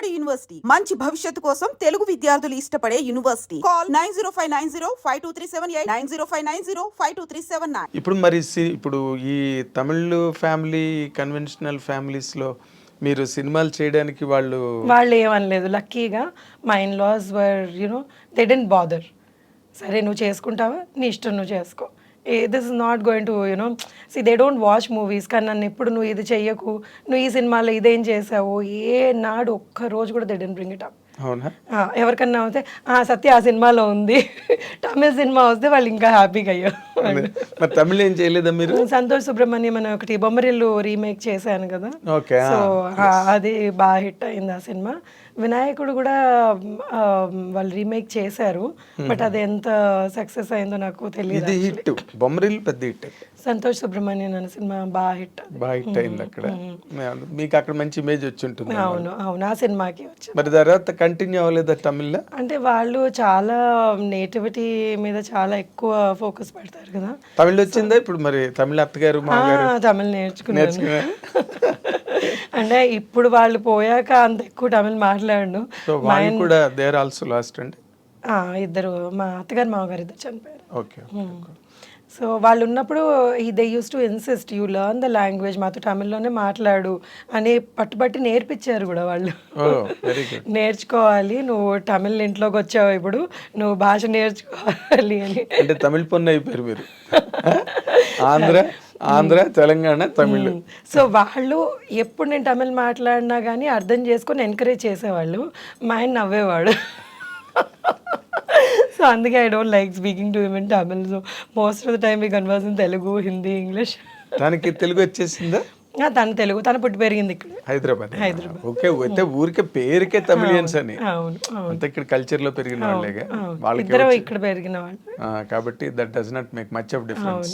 Vijayawada university మంచి భవిష్యత్తు కోసం తెలుగు విద్యార్థులు ఇష్టపడే యూనివర్సిటీ. కాల్ 9059052378 9059052379. ఇప్పుడు మరి ఇప్పుడు ఈ తమిళ్ ఫ్యామిలీ కన్వెన్షనల్ ఫ్యామిలీస్ లో మీరు సినిమాలు చేయడానికి వాళ్ళు ఏమనలేదు. లక్కీగా మా in laws were they didn't bother. సరే నువ్వు చేసుకుంటావా, నీ ఇష్టం, నువ్వు చేసుకో. This is not going to they don't watch movies. కానీ నన్ను ఎప్పుడు నువ్వు ఇది చెయ్యకు, నువ్వు ఈ సినిమాలో ఇదేం చేసావు, ఏ నాడు ఒక్క రోజు కూడా they didn't bring it up. అవునా? ఎవరికన్నా అయితే సత్య ఆ సినిమాలో ఉంది, తమిళ సినిమా వస్తే వాళ్ళు ఇంకా హ్యాపీగా అయ్యారు. మరి తమిళ ఏం చేయలేదా మీరు? సంతోష్ సుబ్రహ్మణ్యం అని ఒకటి బొమ్మరిల్లు రీమేక్ చేశాను కదా, సో అది బాగా హిట్ అయింది ఆ సినిమా. వినాయకుడు కూడా వాళ్ళు రీమేక్ చేశారు, బట్ అది ఎంత సక్సెస్ అయిందో నాకు తెలియదు. హిట్ బొమ్మరిల్లు పెద్ద హిట్. సంతోష్ సుబ్రహ్మణ్యం అనే సినిమా బాగా హిట్ అయింది అక్కడ. మీకు అక్కడ మంచి ఇమేజ్ వచ్చి ఉంటుంది. అవును అవును, ఆ సినిమాకి వచ్చింది. మరి తర్వాత కంటిన్యూ అవ్వలేదా తమిళ? అంటే వాళ్ళు చాలా నేటివిటీ మీద చాలా ఎక్కువ ఫోకస్ పెడతారు కదా. తమిళ వచ్చిందా ఇప్పుడు? మరి తమిళ అత్తగారు తమిళ నేర్చుకున్నాను. అంటే ఇప్పుడు వాళ్ళు పోయాక అంత ఎక్కువ తమిళ మాట్లాడను. ఇద్దరు మా అత్తగారు మామగారు ఇద్దరు చనిపోయారు. సో వాళ్ళు ఉన్నప్పుడు they use to insist you learn the language, మాతో తమిళ్లోనే మాట్లాడు అని పట్టుబట్టి నేర్పించారు కూడా వాళ్ళు. నేర్చుకోవాలి, నువ్వు తమిళ్ ఇంట్లోకి వచ్చావు, ఇప్పుడు నువ్వు భాష నేర్చుకోవాలి అని. అంటే తమిళ పొన్ను అయిపోయారు మీరు. ఆంధ్ర తెలంగాణ తమిళ్. సో వాళ్ళు ఎప్పుడు నేను తమిళ్ మాట్లాడినా కానీ అర్థం చేసుకొని ఎంకరేజ్ చేసేవాళ్ళు. మా ఆయన నవ్వేవాడు. సో అందుకే I don't like speaking to him in Tamil. So most of the time we converse in Telugu, Hindi, English. దానికి తెలుగు వచ్చేసిందా? తను తెలుగు, తను పుట్టి పెరిగింది ఇక్కడ హైదరాబాద్. ఓకే, అయితే ఊరికే పేరుకే తమిళియన్స్ అని, అంత ఇక్కడ కల్చర్ లో పెరిగిన వాళ్ళేగా. వాళ్ళకి ఇక్కడ పెరిగిన వాళ్ళు కాబట్టి that does not make much of difference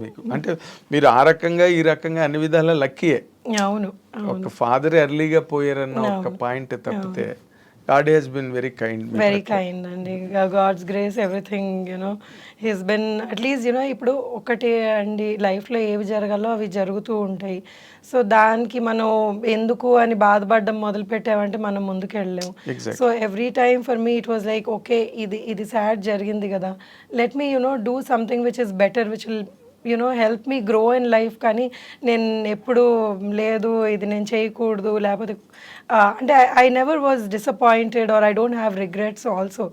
మీకు. అంటే మీరు ఆ రకంగా ఈ రకంగా అన్ని విధాలా లక్కీయే. అవును, ఒక ఫాదర్ ఎర్లీగా పోయారన్న ఒక పాయింట్ తప్పితే God has been very kind. Very kind అండి. God's grace, everything, he's been at least, ఇప్పుడు ఒకటి అండి, లైఫ్లో ఏవి జరగాలో అవి జరుగుతూ ఉంటాయి. సో దానికి మనం ఎందుకు అని బాధపడడం మొదలు పెట్టామంటే మనం ముందుకు వెళ్ళలేము. So every time for me it was like okay, ఇది సాడ్ జరిగింది కదా, let me do something which is better, which will help me grow in life. కానీ నేను ఎప్పుడు లేదు ఇది నేను చేయకూడదు, లేకపోతే అంటే I never was disappointed or I don't have regrets also.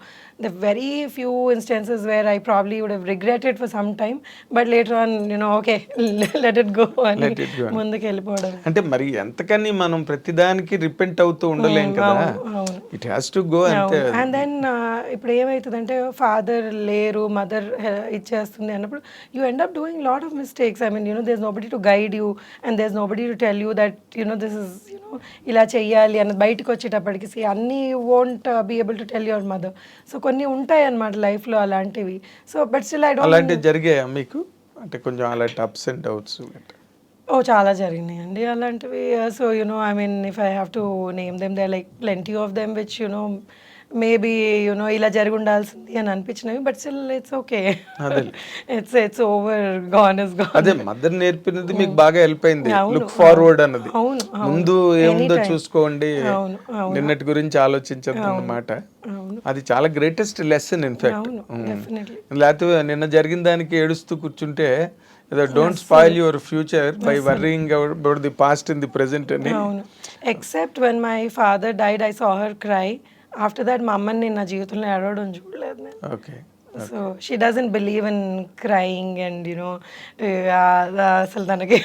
The very few instances where I probably would have regretted for some time, but later on okay let it go అని ముందుకు వెళ్ళిపోవడం. అంటే మరి ఎంతకని మనం ప్రతిదానికి రిపెంట్ అవుతూ ఉండలేం కదా, it has to go. And then ఇప్పుడు ఏమవుతుందంటే ఫాదర్ లేరు, మదర్ ఇచ్చేస్తుంది అన్నప్పుడు you end up doing lot of mistakes. I mean, there's nobody to guide you and there's nobody to tell you that this is ila cheyyali and bayitiki vachetappadiki see anni you won't be able to tell your mother. So konni untayi annamata life lo alantivi. So but still I don't alanti jarigaya meeku ante konjam alanti ups and downs చాలా జరిగినాయండి అలాంటివి. So I mean, if I have to name them, there are like plenty of them which maybe ఇలా జరిగి ఉండాల్సింది అని అనిపించినవి, but still it's okay, it's over, gone is gone. అదే mother నేర్పినది మీకు బాగా హెల్ప్ అయింది, లుక్ ఫార్వర్డ్ అన్నది. ముందు ఏముందో చూసుకోండి, నిన్నటి గురించి ఆలోచించద్దు అన్నమాట. అది చాలా గ్రేటెస్ట్ లెసన్ ఇన్ఫాక్ట్. లేకపోతే నిన్న జరిగిన దానికి ఏడుస్తూ కూర్చుంటే don't spoil your future by worrying about the past in the present అని. Except when my father died I saw her cry. After that మా అమ్మని నా జీవితంలో ఏడవడం చూడలేదు నేను. Okay. So she doesn't believe in crying and అసలు తనకి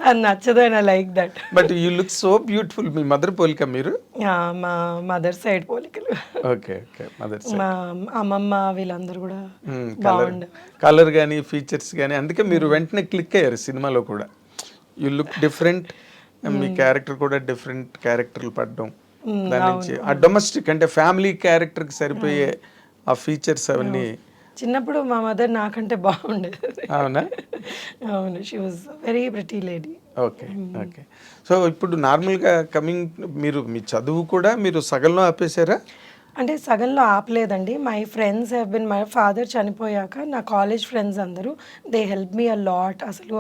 అది నచ్చదు and I like that. But you look so beautiful. మీ మదర్ పోలిక మీరు? మా మదర్ సైడ్ పోలికలు. Okay okay, mother side. మా అమ్మమ్మ వీళ్ళందరూ కూడా బాగుండే, కలర్ కానీ ఫీచర్స్ కానీ, అందుకే మీరు వెంటనే క్లిక్ అయ్యారు సినిమాలో కూడా. You look different, me character కూడా డిఫరెంట్ క్యారెక్టర్లు పడడం, దాని నుంచి ఆ డొమెస్టిక్ అంటే ఫ్యామిలీ క్యారెక్టర్కి సరిపోయే ఆ ఫీచర్స్ అవన్నీ. చిన్నప్పుడు మా మదర్ నాకంటే బాగుండేది. అవునా? అవును, she was very pretty lady. Okay okay. So ఇప్పుడు నార్మల్గా కమింగ్, మీరు మీ చదువు కూడా మీరు సగంలో ఆపేశారా? అంటే సగంలో ఆపలేదండి. My friends have been my father చనిపోయాక నా కాలేజ్ ఫ్రెండ్స్ అందరూ they help me a lot. అసలు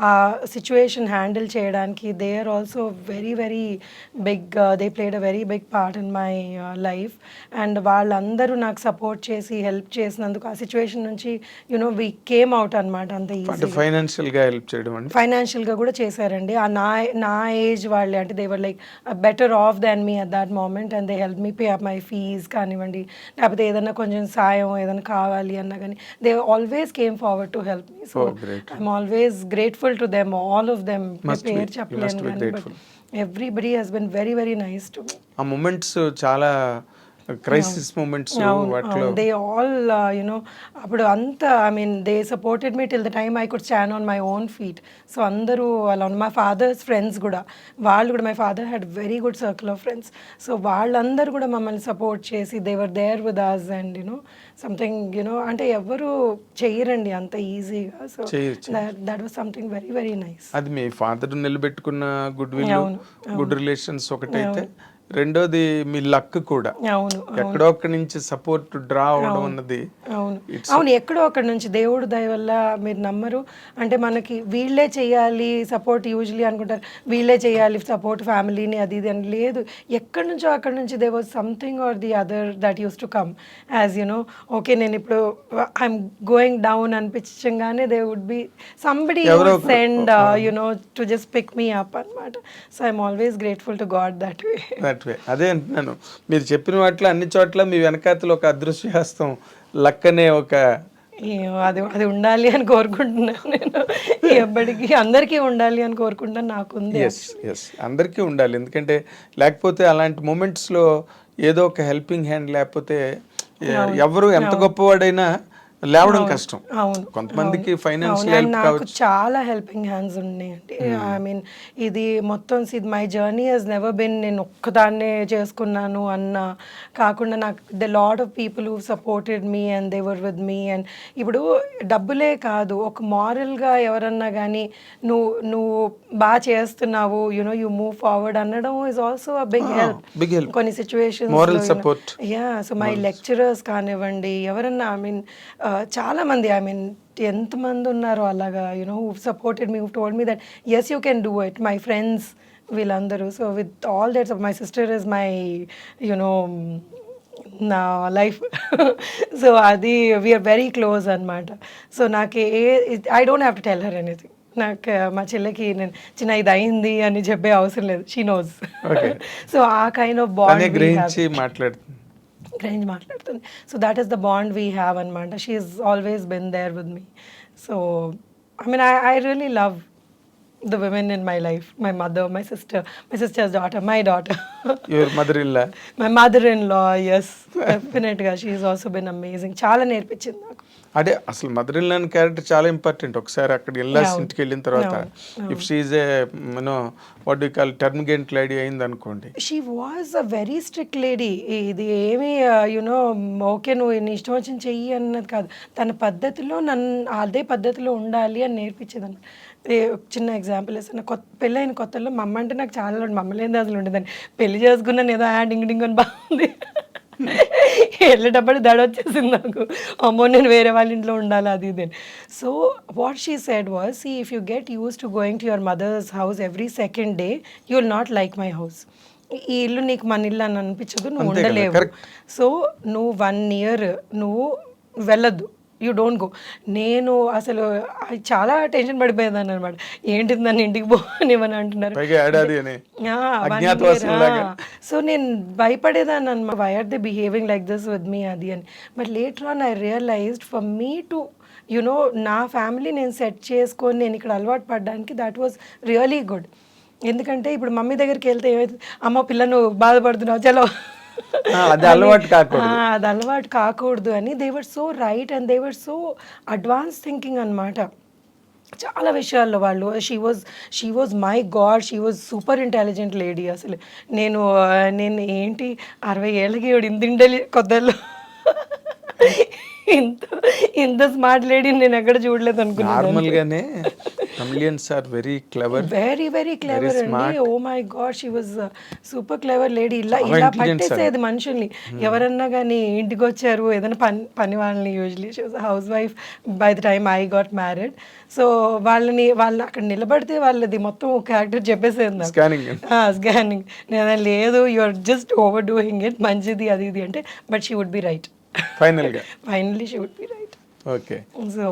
ఆ సిచ్యువేషన్ హ్యాండిల్ చేయడానికి they are also very very big, they played a very big part in my life. And వాళ్ళందరూ నాకు support చేసి help చేసినందుకు ఆ సిచ్యువేషన్ నుంచి యునో వి కేమ్ అవుట్ అనమాట. అంత అంటే ఈజీ ఫైనాన్షియల్ గా హెల్ప్ చేయడం అండి. ఫైనాన్షియల్గా కూడా చేశారండి. నా ఏజ్ వాళ్ళే, అంటే they were like better off than me at that moment and they help me pay up my fees కానివ్వండి, లేకపోతే ఏదైనా కొంచెం సాయం ఏదైనా కావాలి అన్నా కానీ they always came forward to help me. So Oh, great. I'm always grateful to them, all of them. Must be. పేరు You must చెప్పలేను be కానీ but grateful. Everybody has been very very nice to me. ఆ moments చాలా crisis moments వాటిలో they all you know అప్పుడు అంతా I mean they supported me till the time I could stand on my own feet. So అందరూ అలా మా father's friends కూడా, వాళ్ళు కూడా, my father had very good circle of friends. So వాళ్ళందరూ కూడా మమ్మల్ని సపోర్ట్ చేసి they were there with us and you know something you know అంటే ఎవరు చెయ్యరండి అంత ఈజీగా. సో చేయొచ్చు. That was something very very nice. అది మీ ఫాదర్ నిలబెట్టుకున్న గుడ్ విల్, అవును, గుడ్ రిలేషన్స్ ఒకటైతే, రెండోది మీ లక్ కూడా. అవును ఎక్కడో ఒక్కడి నుంచి సపోర్ట్ డ్రా అవడం అన్నది అవును అవును ఎక్కడో అక్కడ నుంచి దేవుడు దయ వల్ల. మీరు నమ్మరు, అంటే మనకి వీళ్ళే చేయాలి సపోర్ట్, యూజువలీ అనుకుంటారు వీళ్ళే చేయాలి సపోర్ట్ ఫ్యామిలీని అది ఇది అని. లేదు, ఎక్కడి నుంచో అక్కడ నుంచి they was something or the other that use to come as you know okay నేను ఇప్పుడు ఐఎమ్ గోయింగ్ డౌన్ అనిపించగానే they would be somebody send you know to just pick me up అనమాట. So I'm always grateful to God that way. అదే అంటున్నాను, మీరు చెప్పిన వాటిలో అన్ని చోట్ల మీ వెనకాతలు ఒక అదృశ్య హస్తం, లక్ అనే ఒక అది ఉండాలి అని కోరుకుంటున్నాను నేను. ఎప్పటికీ అందరికీ ఉండాలి అని కోరుకుంటాను, నాకుంది. ఎస్ అందరికీ ఉండాలి. ఎందుకంటే లేకపోతే అలాంటి మూమెంట్స్లో ఏదో ఒక హెల్పింగ్ హ్యాండ్ లేకపోతే ఎవరు ఎంత గొప్పవాడైనా లేవడం కష్టం. అవును, కొంతమందికి ఫైనాన్షియల్ అవును. హెల్ప్ నాకు కావచ్చు. చాలా హెల్పింగ్ హ్యాండ్స్ ఉన్నాయండి. ఐ మీన్ ఇది మొత్తం my journey has never been నేను ఒక్కదాన్నే చేసుకున్నాను అన్న కాకుండా నాకు the lot of people who supported me and they were with me. And ఇప్పుడు డబ్బులే కాదు, ఒక మారల్గా ఎవరన్నా కానీ నువ్వు బాగా చేస్తున్నావు యునో యూ మూవ్ ఫార్వర్డ్ అనడం is also a big help కొన్ని situations. Moral support. Yeah, so my lecturers కానివ్వండి, ఎవరన్నా ఐ మీన్ చాలా మంది, ఐ మీన్ ఎంతమంది ఉన్నారో అలాగా you know who supported me, who told me that yes you can do it. My friends వీళ్ళందరూ. So with all that my sister is my you know నా life. So అది వీఆర్ వెరీ క్లోజ్ అనమాట. So నాకు I don't have to tell her anything. నాకు మా చెల్లెకి నేను చిన్న ఇది అయింది అని చెప్పే అవసరం లేదు, షీ నోస్. సో ఆ కైండ్ ఆఫ్ బాండ్ గ్రహించి మాట్లాడుతుంది. మాట్లాడుతుంది. So that is the bond we have అనమాట. She is always been there with me. So I mean I really love the women in my life, my mother, my sister's daughter, my daughter. Your mother-in-law? My mother-in-law, yes, definitely. She has also been amazing. చాలా నేర్పించింది నాకు. అదే అసలు mother in law character చాలా important. ఒకసారి అక్కడ in laws ఇంటికి వెళ్ళిన తర్వాత if she is a you know what do call termagant lady అయింది అనుకోండి, she was a very strict lady. ఇది ఏమి యునో ఓకే నువ్వు నీ ఇష్టం వచ్చింది చెయ్యి అన్నది కాదు, తన పద్ధతిలో నన్ను అదే పద్ధతిలో ఉండాలి అని నేర్పించేది అన్నమాట. చిన్న ఎగ్జాంపుల్ వేస్తాను, పెళ్ళైన కొత్తలో మా అమ్మ అంటే నాకు చాలా మమ్మల్ని అసలు ఉండేదాన్ని. పెళ్లి చేసుకున్నాను ఏదో డింగ్ డింగ్ అని బాగుంది, వెళ్ళేటప్పుడు దడ వచ్చేసింది నాకు, అమ్మో నేను వేరే వాళ్ళ ఇంట్లో ఉండాలి అది ఇది. So what she said was, see if you get used to going to your mother's house every second day you will not like my house. ఈ ఇల్లు నీకు మన ఇల్లు అని అనిపించదు, నువ్వు ఉండలేవు. సో నువ్వు 1 year నువ్వు వెళ్ళొద్దు, యూ డోంట్ గో. నేను అసలు చాలా టెన్షన్ పడిపోయేదాన్ని అనమాట, ఏంటిది నన్ను ఇంటికి పోనివని అంటున్నారు. సో నేను భయపడేదాన్ని అనమాట, why are they behaving like this with me అది అని. But later on I realised for me to you know నా ఫ్యామిలీ నేను సెట్ చేసుకొని నేను ఇక్కడ అలవాటు పడడానికి దట్ వాజ్ రియలీ గుడ్. ఎందుకంటే ఇప్పుడు మమ్మీ దగ్గరికి వెళ్తే ఏమైతే, అమ్మ పిల్ల నువ్వు బాధపడుతున్నావు చలో అది అలవాటు కాకూడదు అని they were so right and they were so advance thinking అనమాట చాలా విషయాల్లో. వాళ్ళు she was my God, she was super intelligent lady. అసలు నేను ఏంటి 60 ఏళ్ళకి ఇంత కొత్తలో ఇంత ఇంత స్మార్ట్ లేడీని నేను ఎక్కడ చూడలేదు అనుకున్నాను. నార్మల్ గానే chameleons are very clever, very very clever అండి. Oh my God, she was super clever lady. ఇలా చాలా ఇలా intelligent పట్టేసేది మనుషుల్ని. ఎవరన్నా కానీ ఇంటికి వచ్చారు ఏదైనా పని వాళ్ళని, usually she was house wife by the time I got married. So వాళ్ళు అక్కడ నిలబడితే వాళ్ళది మొత్తం క్యారెక్టర్ చెప్పేసేది నాకు. స్కానింగ్. నేను లేదు, you are just overdoing it, మంచిది అది ఇది అంటే, but she would be right. Finally she would be right. Okay. So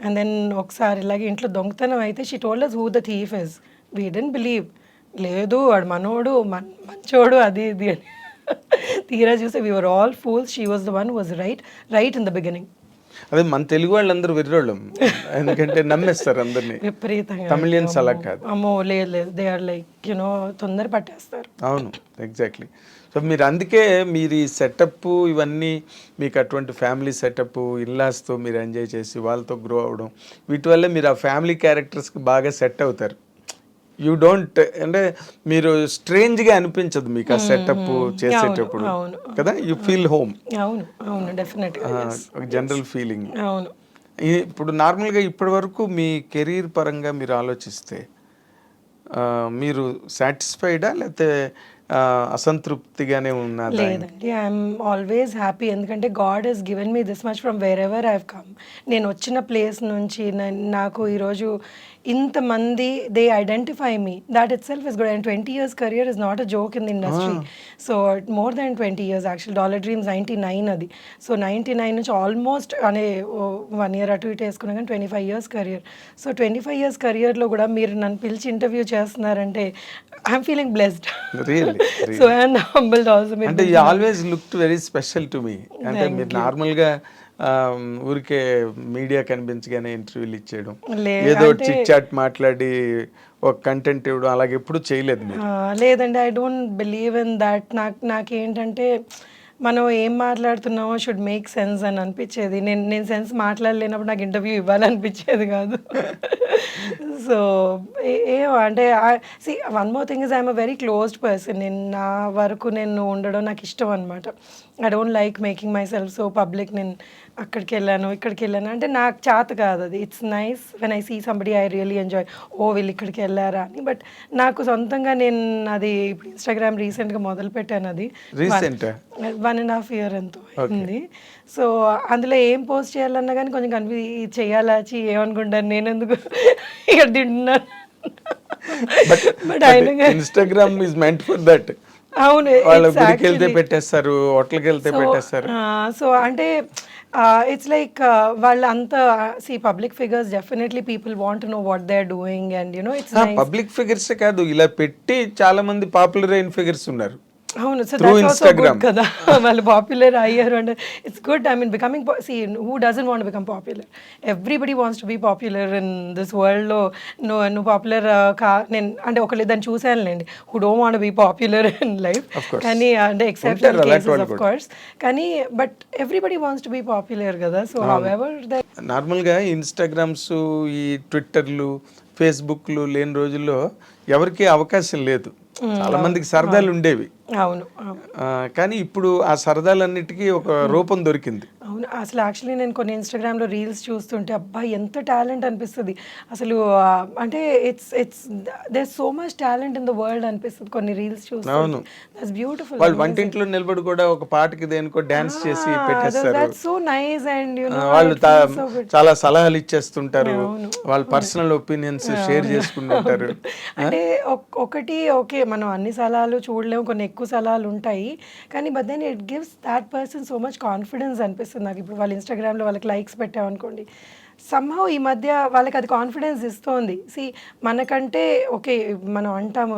and then ఒకసారి ఇలాగే ఇంట్లో దొంగతనం అయితే she told us who the thief is. We didn't believe. లేదు వాడు మనోడు మంచోడు అది ఇది అని. తీరా చూస్తే we were all fools. She was the one who was right in the beginning. అదే మన తెలుగు వాళ్ళందరూ వెర్రోళ్ళం, ఎందుకంటే నమ్మేస్తారు అందరినీ. విపరీతంగా. తమిళియన్స్ అలా కాదు. అమ్మో లేదు, దే ఆర్ లైక్ తొందర పట్టేస్తారు. అవును, ఎగ్జాక్ట్లీ. సో మీరు అందుకే మీరు ఈ సెటప్ ఇవన్నీ మీకు అటువంటి ఫ్యామిలీ సెటప్ ఇల్లాస్తో మీరు ఎంజాయ్ చేసి వాళ్ళతో గ్రో అవ్వడం, వీటి వల్ల మీరు ఆ ఫ్యామిలీ క్యారెక్టర్స్కి బాగా సెట్ అవుతారు. యూ డోంట్, అంటే మీరు స్ట్రేంజ్గా అనిపించదు మీకు ఆ సెటప్ చేసేటప్పుడు కదా, యూ ఫీల్ హోమ్. అవును అవును, డెఫినెట్గా ఒక జనరల్ ఫీలింగ్. అవును. ఇప్పుడు నార్మల్గా ఇప్పటి వరకు మీ కెరీర్ పరంగా మీరు ఆలోచిస్తే మీరు సాటిస్ఫైడా లేకపోతే అసంతృప్తిగానే ఉన్నదా? లేదండి, ఐఎమ్ ఆల్వేస్ హ్యాపీ. ఎందుకంటే God has given me this much from wherever I have come. నేను వచ్చిన ప్లేస్ నుంచి నాకు ఈరోజు ఇంతమంది they identify me, that itself is good. And 20 years career is not a joke in the industry. So more than 20 years actually. Dollar Dreams 99 అది. So 99 నుంచి almost అనే 1 year అటు ఇటు వేసుకున్నా కానీ 25 years career. సో 25 years careerలో కూడా మీరు నన్ను పిలిచి ఇంటర్వ్యూ చేస్తున్నారంటే I'm feeling blessed. So and humbled also. అంటే you always looked very special to me. అంటే మీరు నార్మల్గా ఊరికే మీడియా కనిపించగానే ఇంటర్వ్యూలు ఇచ్చేయడం, ఏదో చిట్ చాట్ మాట్లాడి ఒక కంటెంట్ ఇవ్వడం, అలాగే ఎప్పుడు చేయలేదు మీరు? లేదండి, I don't believe in that. నాకేంటంటే మనం ఏం మాట్లాడుతున్నామో షుడ్ మేక్ సెన్స్ అని అనిపించేది. నేను సెన్స్ మాట్లాడలేనప్పుడు నాకు ఇంటర్వ్యూ ఇవ్వాలనిపించేది కాదు. సో అంటే one more thing is I'm a very closed person. నేను నా వరకు నేను ఉండడం నాకు ఇష్టం అనమాట. I don't like making my self so public. నేను అక్కడికి వెళ్ళాను ఇక్కడికి వెళ్ళాను అంటే నాకు చేత కాదు అది. It's nice when I see somebody I really enjoy, oh వీళ్ళు ఇక్కడికి వెళ్ళారా అని. బట్ నాకు సొంతంగా నేను అది ఇప్పుడు ఇన్స్టాగ్రామ్ రీసెంట్గా మొదలు పెట్టాను. అది 1.5 year ఎంతో అయింది. సో అందులో ఏం పోస్ట్ చేయాలన్నా కానీ కొంచెం చేయాలా ఏమనుకుంటాను నేను ఎందుకు ఇక్కడ తింటున్నాను. But Instagram is meant for that. అవును, వాళ్ళ గుడికి వెళ్తే పెట్టేస్తారు, హోటల్కి వెళ్తే పెట్టేస్తారు. సో అంటే ఇట్స్ లైక్ వాళ్ళంతా public figures, definitely people want to know what they are doing and it's public figures కాదు, ఇలా పెట్టి చాలా మంది పాపులర్ అయిన ఫిగర్స్ ఉన్నారు. అవును, సో దట్స్ ఆల్సో గుడ్ కదా. వాళ్ళు పాపులర్ అయ్యారు అంటే it's good. I mean becoming who doesn't want become popular? Everybody wants to be popular in this వరల్డ్లో. నువ్వు పాపులర్ నేను అంటే ఒకళ్ళు దాన్ని చూసానులేండి who don't want be popular in life. కానీ అంటే ఎక్సెప్షనల్ కేసెస్ ఆఫ్ కోర్స్, కానీ but everybody wants to be popular కదా. సో హౌఎవర్ నార్మల్గా ఇన్స్టాగ్రామ్స్, ఈ ట్విట్టర్లు, ఫేస్బుక్లు లేని రోజుల్లో ఎవరికి అవకాశం లేదు. చాలా మందికి సరదాలు ఉండేవి. అవును, కానీ ఇప్పుడు ఆ సరదాలన్నిటికీ ఒక రూపం దొరికింది. అవును, అసలు యాక్చువల్లీ నేను కొన్ని ఇన్స్టాగ్రామ్లో రీల్స్ చూస్తుంటే అబ్బా ఎంత టాలెంట్ అనిపిస్తుంది అసలు. అంటే it's there so much talent in the world అనిపిస్తుంది కొన్ని రీల్స్ చూస్తుంటే. That's beautiful. వాళ్ళు వంటింట్లో నిలబడి కూడా ఒక పాటకి దేనికో డాన్స్ చేసి పెట్టేస్తారు. That's so nice. అండ్ వాళ్ళు చాలా సలహాలు ఇచ్చేస్తుంటారు, వాళ్ళ పర్సనల్ ఒపీనియన్స్ షేర్ చేసుకుంటుంటారు. అంటే ఒకటి ఓకే, మనం అన్ని సలహాలు చూడలేము, కొన్ని ఎక్కువ సలహాలు ఉంటాయి, కానీ but then it gives that person so much confidence అనిపిస్తుంది నాకు. ఇప్పుడు వాళ్ళ ఇన్స్టాగ్రామ్లో వాళ్ళకి లైక్స్ పెట్టామనుకోండి, సమ్హౌ ఈ మధ్య వాళ్ళకి అది కాన్ఫిడెన్స్ ఇస్తోంది. మనకంటే ఓకే మనం అంటాము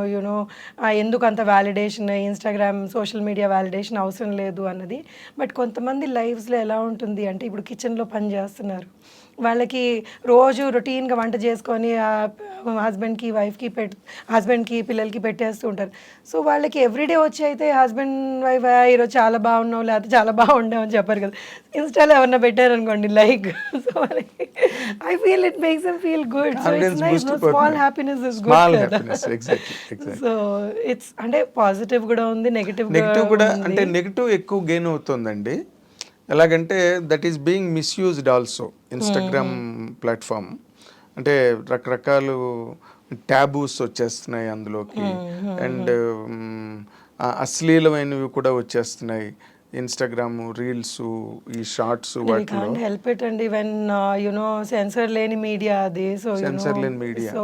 ఎందుకు అంత validation, Instagram social media validation అవసరం లేదు అన్నది. బట్ కొంతమంది లైఫ్స్లో ఎలా ఉంటుంది అంటే ఇప్పుడు కిచెన్లో పని చేస్తున్నారు, వాళ్ళకి రోజు రొటీన్గా వంట చేసుకొని హస్బెండ్కి వైఫ్కి హస్బెండ్కి పిల్లలకి పెట్టేస్తూ ఉంటారు. సో వాళ్ళకి ఎవ్రీడే వచ్చి అయితే హస్బెండ్ వైఫ్ ఈరోజు చాలా బాగున్నావు లేకపోతే చాలా బాగుండావు అని చెప్పారు కదా. ఇన్స్టాలో ఎవరన్నా పెట్టారనుకోండి లైక్, సో వాళ్ళకి I feel it makes them feel good. So it's nice, small happiness is good కదా. సో ఇట్స్ అంటే పాజిటివ్ కూడా ఉంది, నెగటివ్ కూడా. అంటే నెగటివ్ ఎక్కువ గెయిన్ అవుతుందండి. ఎలాగంటే that is being misused also Instagram platform. అంటే రకరకాలు ట్యాబూస్ వచ్చేస్తున్నాయి అందులోకి, అండ్ అశ్లీలమైనవి కూడా వచ్చేస్తున్నాయి. ఇన్స్టాగ్రామ్ రీల్స్, ఈ షార్ట్స్, వాటిలో కాంట్ హెల్ప్ ఇట్ అండి వెన్ సెన్సర్ లేని మీడియా అది. సో సెన్సర్ లేని media. So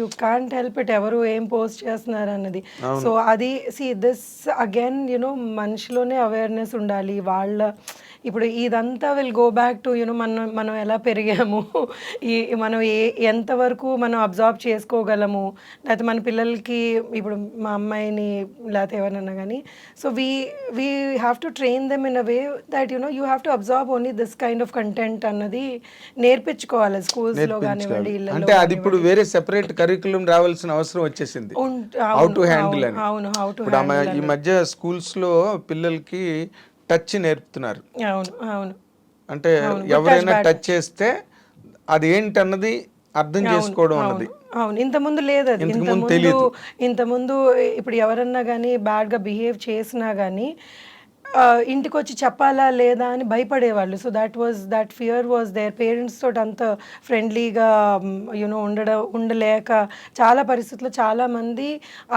you can't help it ఎవరు ఏం పోస్ట్ చేస్తున్నారు అన్నది. సో అది దిస్ అగైన్ మనిషిలోనే అవేర్నెస్ ఉండాలి. వాళ్ళ ఇప్పుడు ఇదంతా విల్ గో బ్యాక్ టు మనం ఎలా పెరిగాము, మనం ఎంతవరకు మనం అబ్జర్వ్ చేసుకోగలము, లేకపోతే మన పిల్లలకి ఇప్పుడు మా అమ్మాయిని లేకపోతే ఎవరన్నా కానీ. So we have to train them in a way that you have to observe only this kind of content అన్నది నేర్పించుకోవాలి స్కూల్స్లో కానివ్వండి, ఇళ్ళలో. అంటే అది ఇప్పుడు వేరే సెపరేట్ కరికులం రావాల్సిన అవసరం వచ్చేసింది. హౌ టు హ్యాండిల్ అని. అవును, హౌ టు ఇప్పుడు ఈ మధ్య స్కూల్స్ లో పిల్లలకి టచ్ నేర్పుతున్నారు. అవును, అవును. అంటే ఎవరైనా టచ్ చేస్తే అది ఏంటన్నది అర్థం చేసుకోవడం అన్నది. అవును, ఇంతకుముందు లేదు అది. ఇంతకుముందు ఇప్పుడు ఎవరన్నా కానీ బ్యాడ్గా బిహేవ్ చేసినా కానీ ఇంటికి వచ్చి చెప్పాలా లేదా అని భయపడేవాళ్ళు. So that fear was there. Parents తోటి అంత ఫ్రెండ్లీగా ఉండలేక చాలా పరిస్థితుల్లో చాలామంది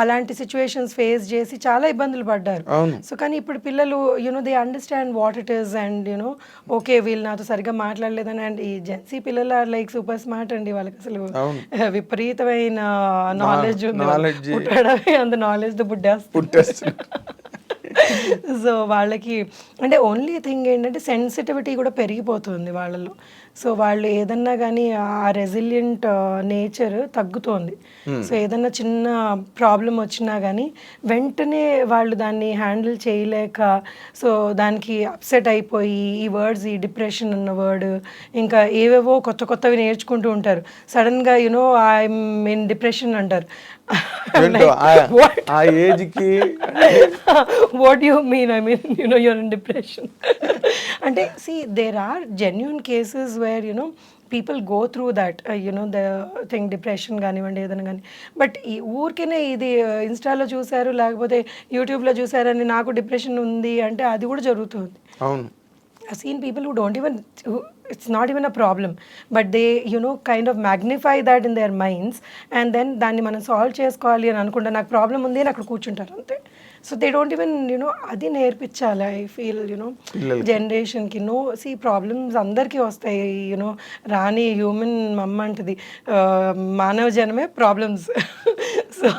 అలాంటి సిచ్యువేషన్స్ ఫేస్ చేసి చాలా ఇబ్బందులు పడ్డారు. సో కానీ ఇప్పుడు పిల్లలు they understand what it is and okay వీళ్ళు నాతో సరిగ్గా మాట్లాడలేదని. అండ్ ఈ జెన్సీ పిల్లలు ఆర్ లైక్ సూపర్ స్మార్ట్ అండి. వాళ్ళకి అసలు విపరీతమైన నాలెడ్జ్ ఉంది. పుట్టడమే అంత నాలెడ్జ్ పుట్టేస్తుంది. సో వాళ్ళకి అంటే ఓన్లీ థింగ్ ఏంటంటే సెన్సిటివిటీ కూడా పెరిగిపోతుంది వాళ్ళలో. సో వాళ్ళు ఏదన్నా కానీ ఆ రెసిలియంట్ నేచర్ తగ్గుతోంది. సో ఏదన్నా చిన్న ప్రాబ్లం వచ్చినా కానీ వెంటనే వాళ్ళు దాన్ని హ్యాండిల్ చేయలేక సో దానికి అప్సెట్ అయిపోయి ఈ వర్డ్స్, ఈ డిప్రెషన్ అన్న వర్డ్, ఇంకా ఏవేవో కొత్త కొత్తవి నేర్చుకుంటూ ఉంటారు. సడన్గా ఐఎమ్ ఇన్ డిప్రెషన్ అంటారు. ఆ ఏజ్కి what you mean? I mean you're in depression అంటే there are genuine cases where people go through that the thing, depression కానివ్వండి ఏదైనా కానీ. బట్ ఈ ఊరికేనే ఇది ఇన్స్టాలో చూసారు లేకపోతే యూట్యూబ్లో చూసారని నాకు డిప్రెషన్ ఉంది అంటే అది కూడా జరుగుతుంది. అవును. I've seen people who don't even, it's not even a problem, but they kind of magnify that in their minds, and then దాన్ని మనం సాల్వ్ చేసుకోవాలి అని అనుకుంటా నాకు ప్రాబ్లం ఉంది అని అక్కడ కూర్చుంటారు అంతే. సో దే డోంట్ ఈవెన్ అది నేర్పించాలి. ఐ ఫీల్ జనరేషన్కి ప్రాబ్లమ్స్ అందరికీ వస్తాయి. రాని హ్యూమన్ మమ్మ అంటది మానవ జనమే ప్రాబ్లమ్స్. సో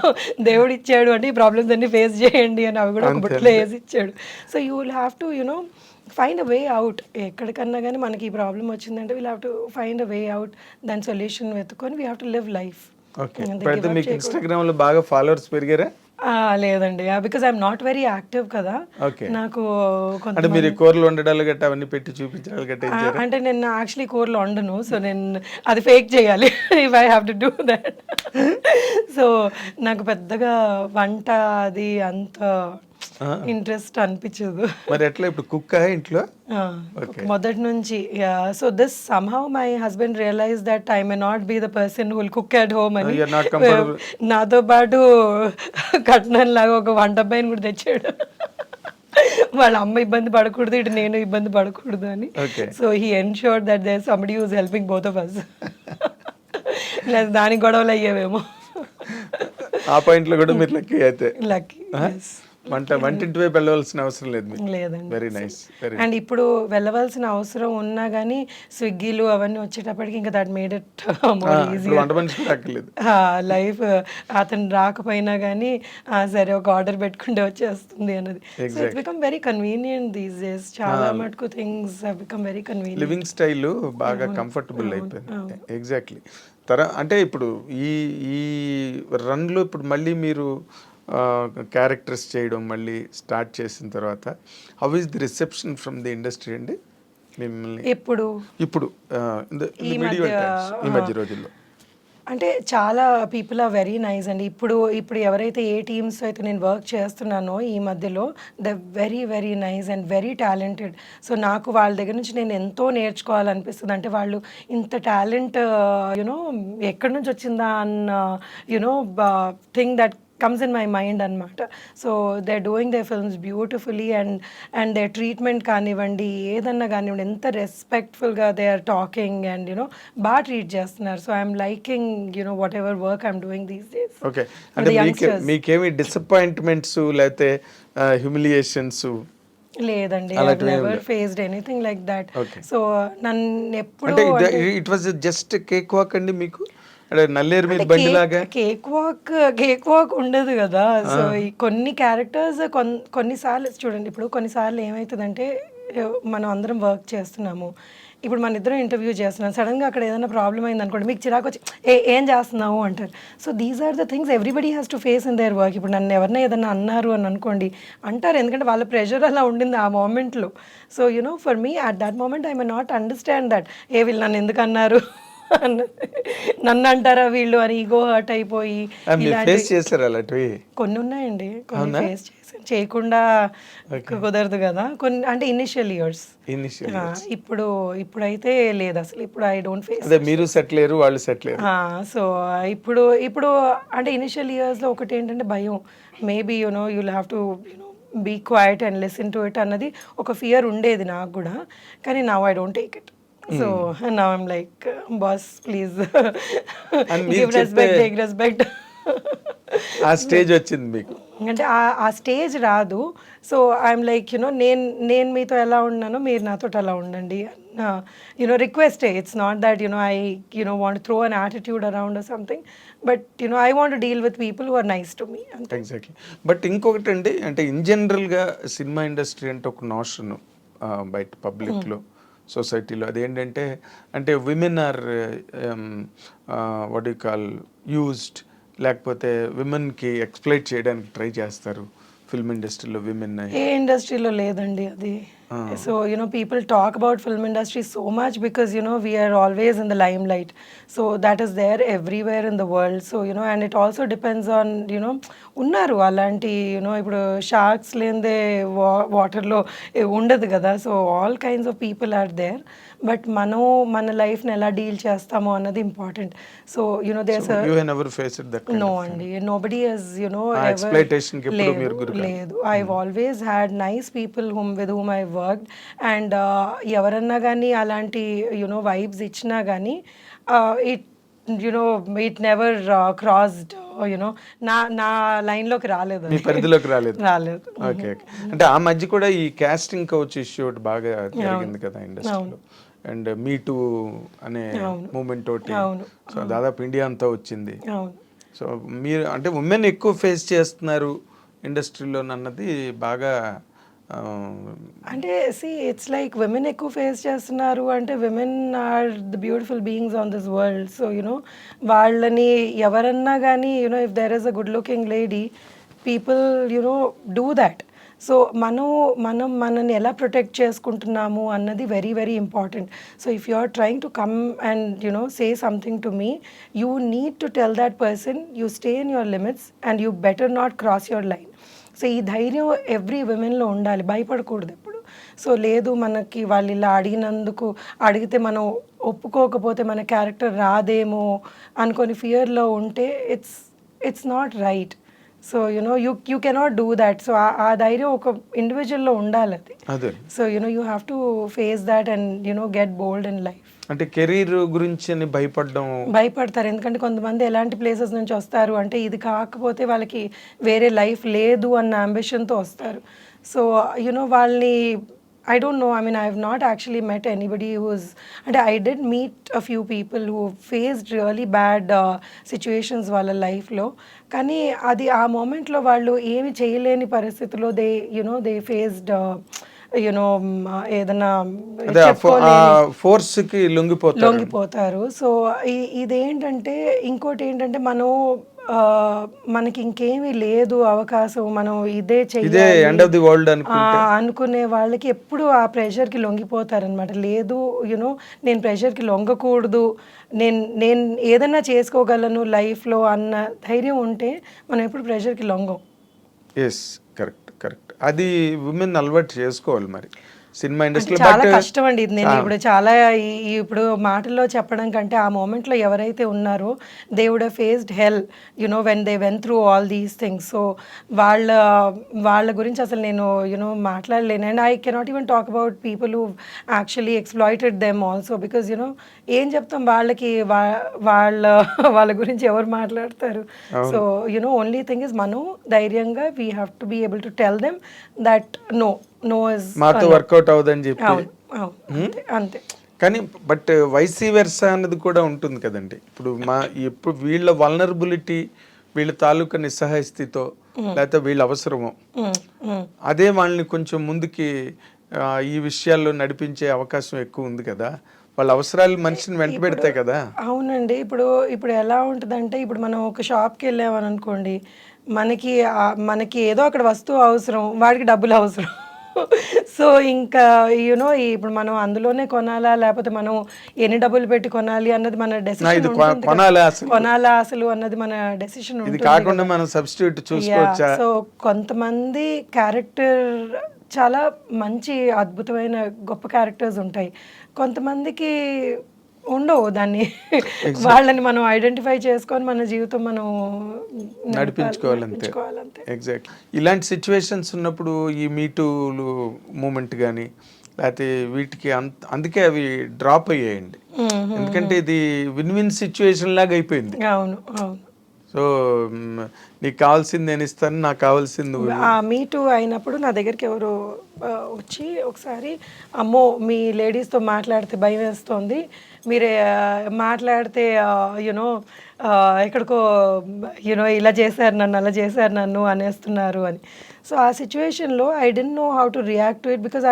దేవుడు ఇచ్చాడు అంటే ఈ ప్రాబ్లమ్స్ అన్ని ఫేస్ చేయండి అని అవి కూడా ఒక బుట్టలో వేసి ఇచ్చాడు. So you will have to find a way out. ఎక్కడికన్నా కానీ మనకి ఈ ప్రాబ్లం వచ్చిందంటే we'll have to find a way out, దాని సొల్యూషన్ వెతుకొని we have to live life. మీకు ఇన్స్టాగ్రామ్ లో బాగా ఫాలోవర్స్ పెరిగారా? లేదండి, because I'm not very active కదా. నాకు అంటే మీరు కూరలు వండడాలు గట్ట అవన్నీ పెట్టి చూపించాలి గట్ట అంటే నేను యాక్చువల్లీ కూరలు వండను. సో నేను అది ఫేక్ చేయాలి if I have to do that. So నాకు పెద్దగా వంట అది అంత ఇంట్రెస్ట్ అనిపించదు. మరి ఎట్లా ఇప్పుడు కుక్ ఇంట్లో మొదటి నుంచి. So this somehow my husband realize that I may not be the person who will cook at home అని నాతో పాటు కట్నం లాగా ఒక వంట అబ్బాయిని కూడా తెచ్చాడు. వాళ్ళ అమ్మ ఇబ్బంది పడకూడదు, ఇటు నేను ఇబ్బంది పడకూడదు అని. So he ensured that there somebody who is helping both of us. లేదా దానికి గొడవలు అయ్యేవేమో. ఆ పాయింట్లో కూడా మీరు లక్కీ అయితే. లక్కీ. వంటింటి వైపు వెళ్ళవలసిన అవసరం లేదు. లేదండి. Very nice. అండ్ ఇప్పుడు వెళ్ళవలసిన అవసరం ఉన్నా కానీ స్విగ్గీలు అవన్నీ వచ్చేటప్పటికి ఇంకా that made it more easy. Life అతను రాకపోయినా కానీ సరే ఒక ఆర్డర్ పెట్టుకుంటే వచ్చేస్తుంది అన్నది. So it's become very convenient these days. చాలా మటుకు things have become very convenient. Living style బాగా కంఫర్టబుల్ అయిపోయింది. ఎగ్జాక్ట్లీ. అంటే ఇప్పుడు ఈ రన్లో ఇప్పుడు మళ్ళీ మీరు క్యారెక్టర్స్ చేయడం మళ్ళీ స్టార్ట్ చేసిన తర్వాత how is the reception from the industry అండి మిమ్మల్ని ఇప్పుడు ఈ మధ్య రోజుల్లో? అంటే చాలా పీపుల్ ఆర్ వెరీ నైస్ అండి. ఇప్పుడు ఎవరైతే ఏ టీమ్స్ అయితే నేను వర్క్ చేస్తున్నానో ఈ మధ్యలో the very very nice and very talented. So నాకు వాళ్ళ దగ్గర నుంచి నేను ఎంతో నేర్చుకోవాలనిపిస్తుంది. అంటే వాళ్ళు ఇంత టాలెంట్ ఎక్కడి నుంచి వచ్చిందా అన్న thing that comes in my mind అనమాట. So they are doing they films beautifully and they treatment కానివ్వండి, ఏదన్నా కానివ్వండి, ఎంత రెస్పెక్ట్ఫుల్గా దే ఆర్ టాకింగ్ అండ్ బాగా ట్రీట్ చేస్తున్నారు. So I'm liking whatever work I'm doing these days. Okay, అంటే మీకేమి డిసప్పాయింట్మెంట్స్ లేకపోతే హ్యూమిలియేషన్స్? లేదండి, I never faced anything like that. So నన్ను ఎప్పుడు అంటే it was just cake walk అండి మీకు, అంటే నల్లేరు మీద బండిలాగా? కేక్ వాక్ ఉండదు కదా. సో ఈ కొన్ని క్యారెక్టర్స్ కొన్నిసార్లు చూడండి, ఇప్పుడు కొన్నిసార్లు ఏమవుతుందంటే మనం అందరం వర్క్ చేస్తున్నాము, ఇప్పుడు మన ఇద్దరం ఇంటర్వ్యూ చేస్తున్నాం, సడన్గా అక్కడ ఏదైనా ప్రాబ్లం అయింది అనుకోండి, మీకు చిరాకు వచ్చి ఏం చేస్తున్నావు అంటారు. So these are the things everybody has to face in their work. ఇప్పుడు నన్ను ఎవరైనా ఏదైనా అన్నారు అని అనుకోండి, అంటారు, ఎందుకంటే వాళ్ళ ప్రెషర్ అలా ఉండింది ఆ మూమెంట్లో. So for me at that moment I may not understand that వీళ్ళు నన్ను ఎందుకు అన్నారు, నన్ను అంటారా వీళ్ళు అని ఈగో హర్ట్ అయిపోయి కొన్ని ఉన్నాయండి. కొన్ని ఫేస్ చేసాను, చేయకుండా కుదరదు కదా కొన్ని, అంటే ఇనిషియల్ ఇయర్స్. ఇప్పుడైతే లేదు అసలు, ఇప్పుడు ఐ డోంట్ ఫేస్. మీరు సెటిల్ అయ్యారు, వాళ్ళు సెటిల్ అయ్యారు. సో ఇప్పుడు అంటే ఇనిషియల్ ఇయర్స్లో ఒకటి ఏంటంటే భయం, maybe you'll have to be quiet and listen to it అన్నది ఒక ఫియర్ ఉండేది నాకు కూడా. కానీ now I don't take it. So now I'm like, boss, please give respect, take respect. ఆ స్టేజ్ వచ్చింది మీకు? అంటే ఆ స్టేజ్ రాదు. సో ఐఎమ్ లైక్ నేను మీతో ఎలా ఉన్నానో మీరు నాతో అలా ఉండండి, రిక్వెస్టే. It's not that I want throw an attitude around or something, but I want to deal with people who are nice to me. Exactly. But ఇంకొకటి అండి, అంటే ఇన్ జనరల్గా సినిమా ఇండస్ట్రీ అంటే ఒక నోషన్ బయట పబ్లిక్లో, సొసైటీలో, అదేంటంటే అంటే women are what you call used, లేకపోతే విమెన్కి ఎక్స్ప్లైట్ చేయడానికి ట్రై చేస్తారు ఫిల్మ్ ఇండస్ట్రీలో. విమెన్ ఏ ఇండస్ట్రీలో లేదండి అది. So people talk about film industry so much because we are always in the limelight, so that is there everywhere in the world. So and it also depends on unnaru alanti ఇప్పుడు sharks లేందే వాటర్లో ఉండదు కదా. So all kinds of people are there, but మన లైఫ్ని ఎలా deal చేస్తామో అన్నది ఇంపార్టెంట్. సో నో అండి, నోబడీ హస్ లేదు. I always had nice people with whom I worked, and ఎవరన్నా కానీ అలాంటి వైబ్స్ ఇచ్చినా కానీ ఇట్ నెవర్ క్రాస్డ్ నా లైన్లోకి రాలేదు, మీ పరిధిలోకి రాలేదు. ఓకే. అంటే ఆ మధ్య కూడా ఈ కాస్టింగ్ కౌచ్ ఇష్యూ ఒకటి బాగా జరిగింది కదా ఇండస్ట్రీలో, అండ్ మీ టూ అనే మూమెంట్ ఒకటి. సో దాదాపు ఇండియా అంతా వచ్చింది. సో మీరు అంటే ఉమెన్ ఎక్కువ ఫేస్ చేస్తున్నారు ఇండస్ట్రీలో అన్నది బాగా, అంటే ఇట్స్ లైక్ విమెన్ ఎక్కువ ఫేస్ చేస్తున్నారు అంటే women are the beautiful beings on this world. So వాళ్ళని ఎవరన్నా కానీ if there is a good looking lady, people do that. So మనని ఎలా ప్రొటెక్ట్ చేసుకుంటున్నాము అన్నది very very important. So if you are trying to come and say something to me, you need to tell that person you stay in your limits and you better not cross your line. So ఈ ధైర్యం every విమెన్లో ఉండాలి, భయపడకూడదు ఎప్పుడు. So లేదు మనకి వాళ్ళు ఇలా అడిగితే మనం ఒప్పుకోకపోతే మన క్యారెక్టర్ రాదేమో అనుకొని ఫియర్లో ఉంటే it's not right. So you cannot do that. So ఆ ధైర్యం ఒక ఇండివిజువల్లో ఉండాలి అది. So you have to face that and get bold in life. అంటే కెరీర్ గురించి భయపడతారు, ఎందుకంటే కొంతమంది ఎలాంటి ప్లేసెస్ నుంచి వస్తారు అంటే ఇది కాకపోతే వాళ్ళకి వేరే లైఫ్ లేదు అన్న అంబిషన్తో వస్తారు. సో వాళ్ళని I don't know, I mean, I have not actually met anybody అంటే I did meet a few people who faced really bad situations వాళ్ళ లైఫ్లో. కానీ అది ఆ మూమెంట్లో వాళ్ళు ఏమి చేయలేని పరిస్థితుల్లో దే ఫేస్డ్ ఏదైనా ఫోర్స్కి లొంగిపోతారు. సో ఇదేంటంటే ఇంకోటి ఏంటంటే మనకి ఇంకేమీ లేదు అవకాశం, మనం ఇదే చెయ్యాలి అనుకునే వాళ్ళకి ఎప్పుడు ఆ ప్రెషర్కి లొంగిపోతారనమాట. లేదు నేను ప్రెషర్కి లొంగకూడదు, నేను ఏదైనా చేసుకోగలను లైఫ్లో అన్న ధైర్యం ఉంటే మనం ఎప్పుడు ప్రెషర్కి లొంగం. Yes, correct. అది ఉమెన్ అలవాటు చేసుకోవాలి. మరి సినిమా ఇండస్ట్రీలో. చాలా బట్ కష్టం అండి ఇది. నేను ఇప్పుడు చాలా ఇప్పుడు మాటల్లో చెప్పడం కంటే ఆ మూమెంట్లో ఎవరైతే ఉన్నారో they would have faced hell you know when they went through all these things. So వాళ్ళ గురించి అసలు నేను మాట్లాడలేను. And I cannot even talk about people who actually exploited them also, because ఏం చెప్తాం వాళ్ళకి, వాళ్ళ గురించి ఎవరు మాట్లాడతారు. సో ఓన్లీ థింగ్ ఇస్ మనం ధైర్యంగా we have to be able to tell them that no is మాతో వర్కౌట్ అవుదని చెప్పి. అంతే. కానీ బట్ వైసీ వెర్సా అన్నది కూడా ఉంటుంది కదండి. ఇప్పుడు వీళ్ళ వల్నరబిలిటీ, వీళ్ళ తాలూకా నిస్సహాయ స్థితితో, లేకపోతే వీళ్ళ అవసరమో అదే వాళ్ళని కొంచెం ముందుకి ఈ విషయాల్లో నడిపించే అవకాశం ఎక్కువ ఉంది కదా. వాళ్ళ అవసరాలు మనిషిని వెంట పెడతాయి కదా. అవునండి. ఇప్పుడు ఎలా ఉంటుందంటే, ఇప్పుడు మనం ఒక షాప్కి వెళ్ళామని అనుకోండి, మనకి ఏదో అక్కడ వస్తువు అవసరం, వాడికి డబ్బులు అవసరం. సో ఇంకా ఇప్పుడు మనం అందులోనే కొనాలా, లేకపోతే మనం ఎన్ని డబ్బులు పెట్టి కొనాలి అన్నది మన డెసిషన్ ఉంటుంది. కొనాలా అసలు అన్నది మన డెసిషన్ ఉంటుంది. కాకుండా మనం సబ్స్టిట్యూట్ చూసుకోవచ్చా. సో కొంతమంది క్యారెక్టర్ చాలా మంచి అద్భుతమైన గొప్ప క్యారెక్టర్స్ ఉంటాయి, కొంతమందికి ఉండవు. దాన్ని వాళ్ళని మనం ఐడెంటిఫై చేసుకొని మన జీవితం మనం నడిపించుకోవాలంతే. ఎగ్జాక్ట్లీ. ఇలాంటి సిచ్యువేషన్స్ ఉన్నప్పుడు ఈ మీటూలు మూమెంట్ కానీ లేకపోతే వీటికి అందుకే అవి డ్రాప్ అయ్యాయండి. ఎందుకంటే ఇది విన్ విన్ సిచ్యువేషన్ లాగా అయిపోయింది. అవును. సో నీకు కావాల్సింది నేను ఇస్తాను, నాకు కావాల్సింది. మీ టూ అయినప్పుడు నా దగ్గరికి ఎవరు వచ్చి ఒకసారి, అమ్మో మీ లేడీస్తో మాట్లాడితే భయం వేస్తోంది, మీరే మాట్లాడితే ఎక్కడికో ఇలా చేశారు నన్ను, అలా చేశారు నన్ను అనేస్తున్నారు అని. సో ఆ సిచ్యువేషన్లో I don't know how to react to it, because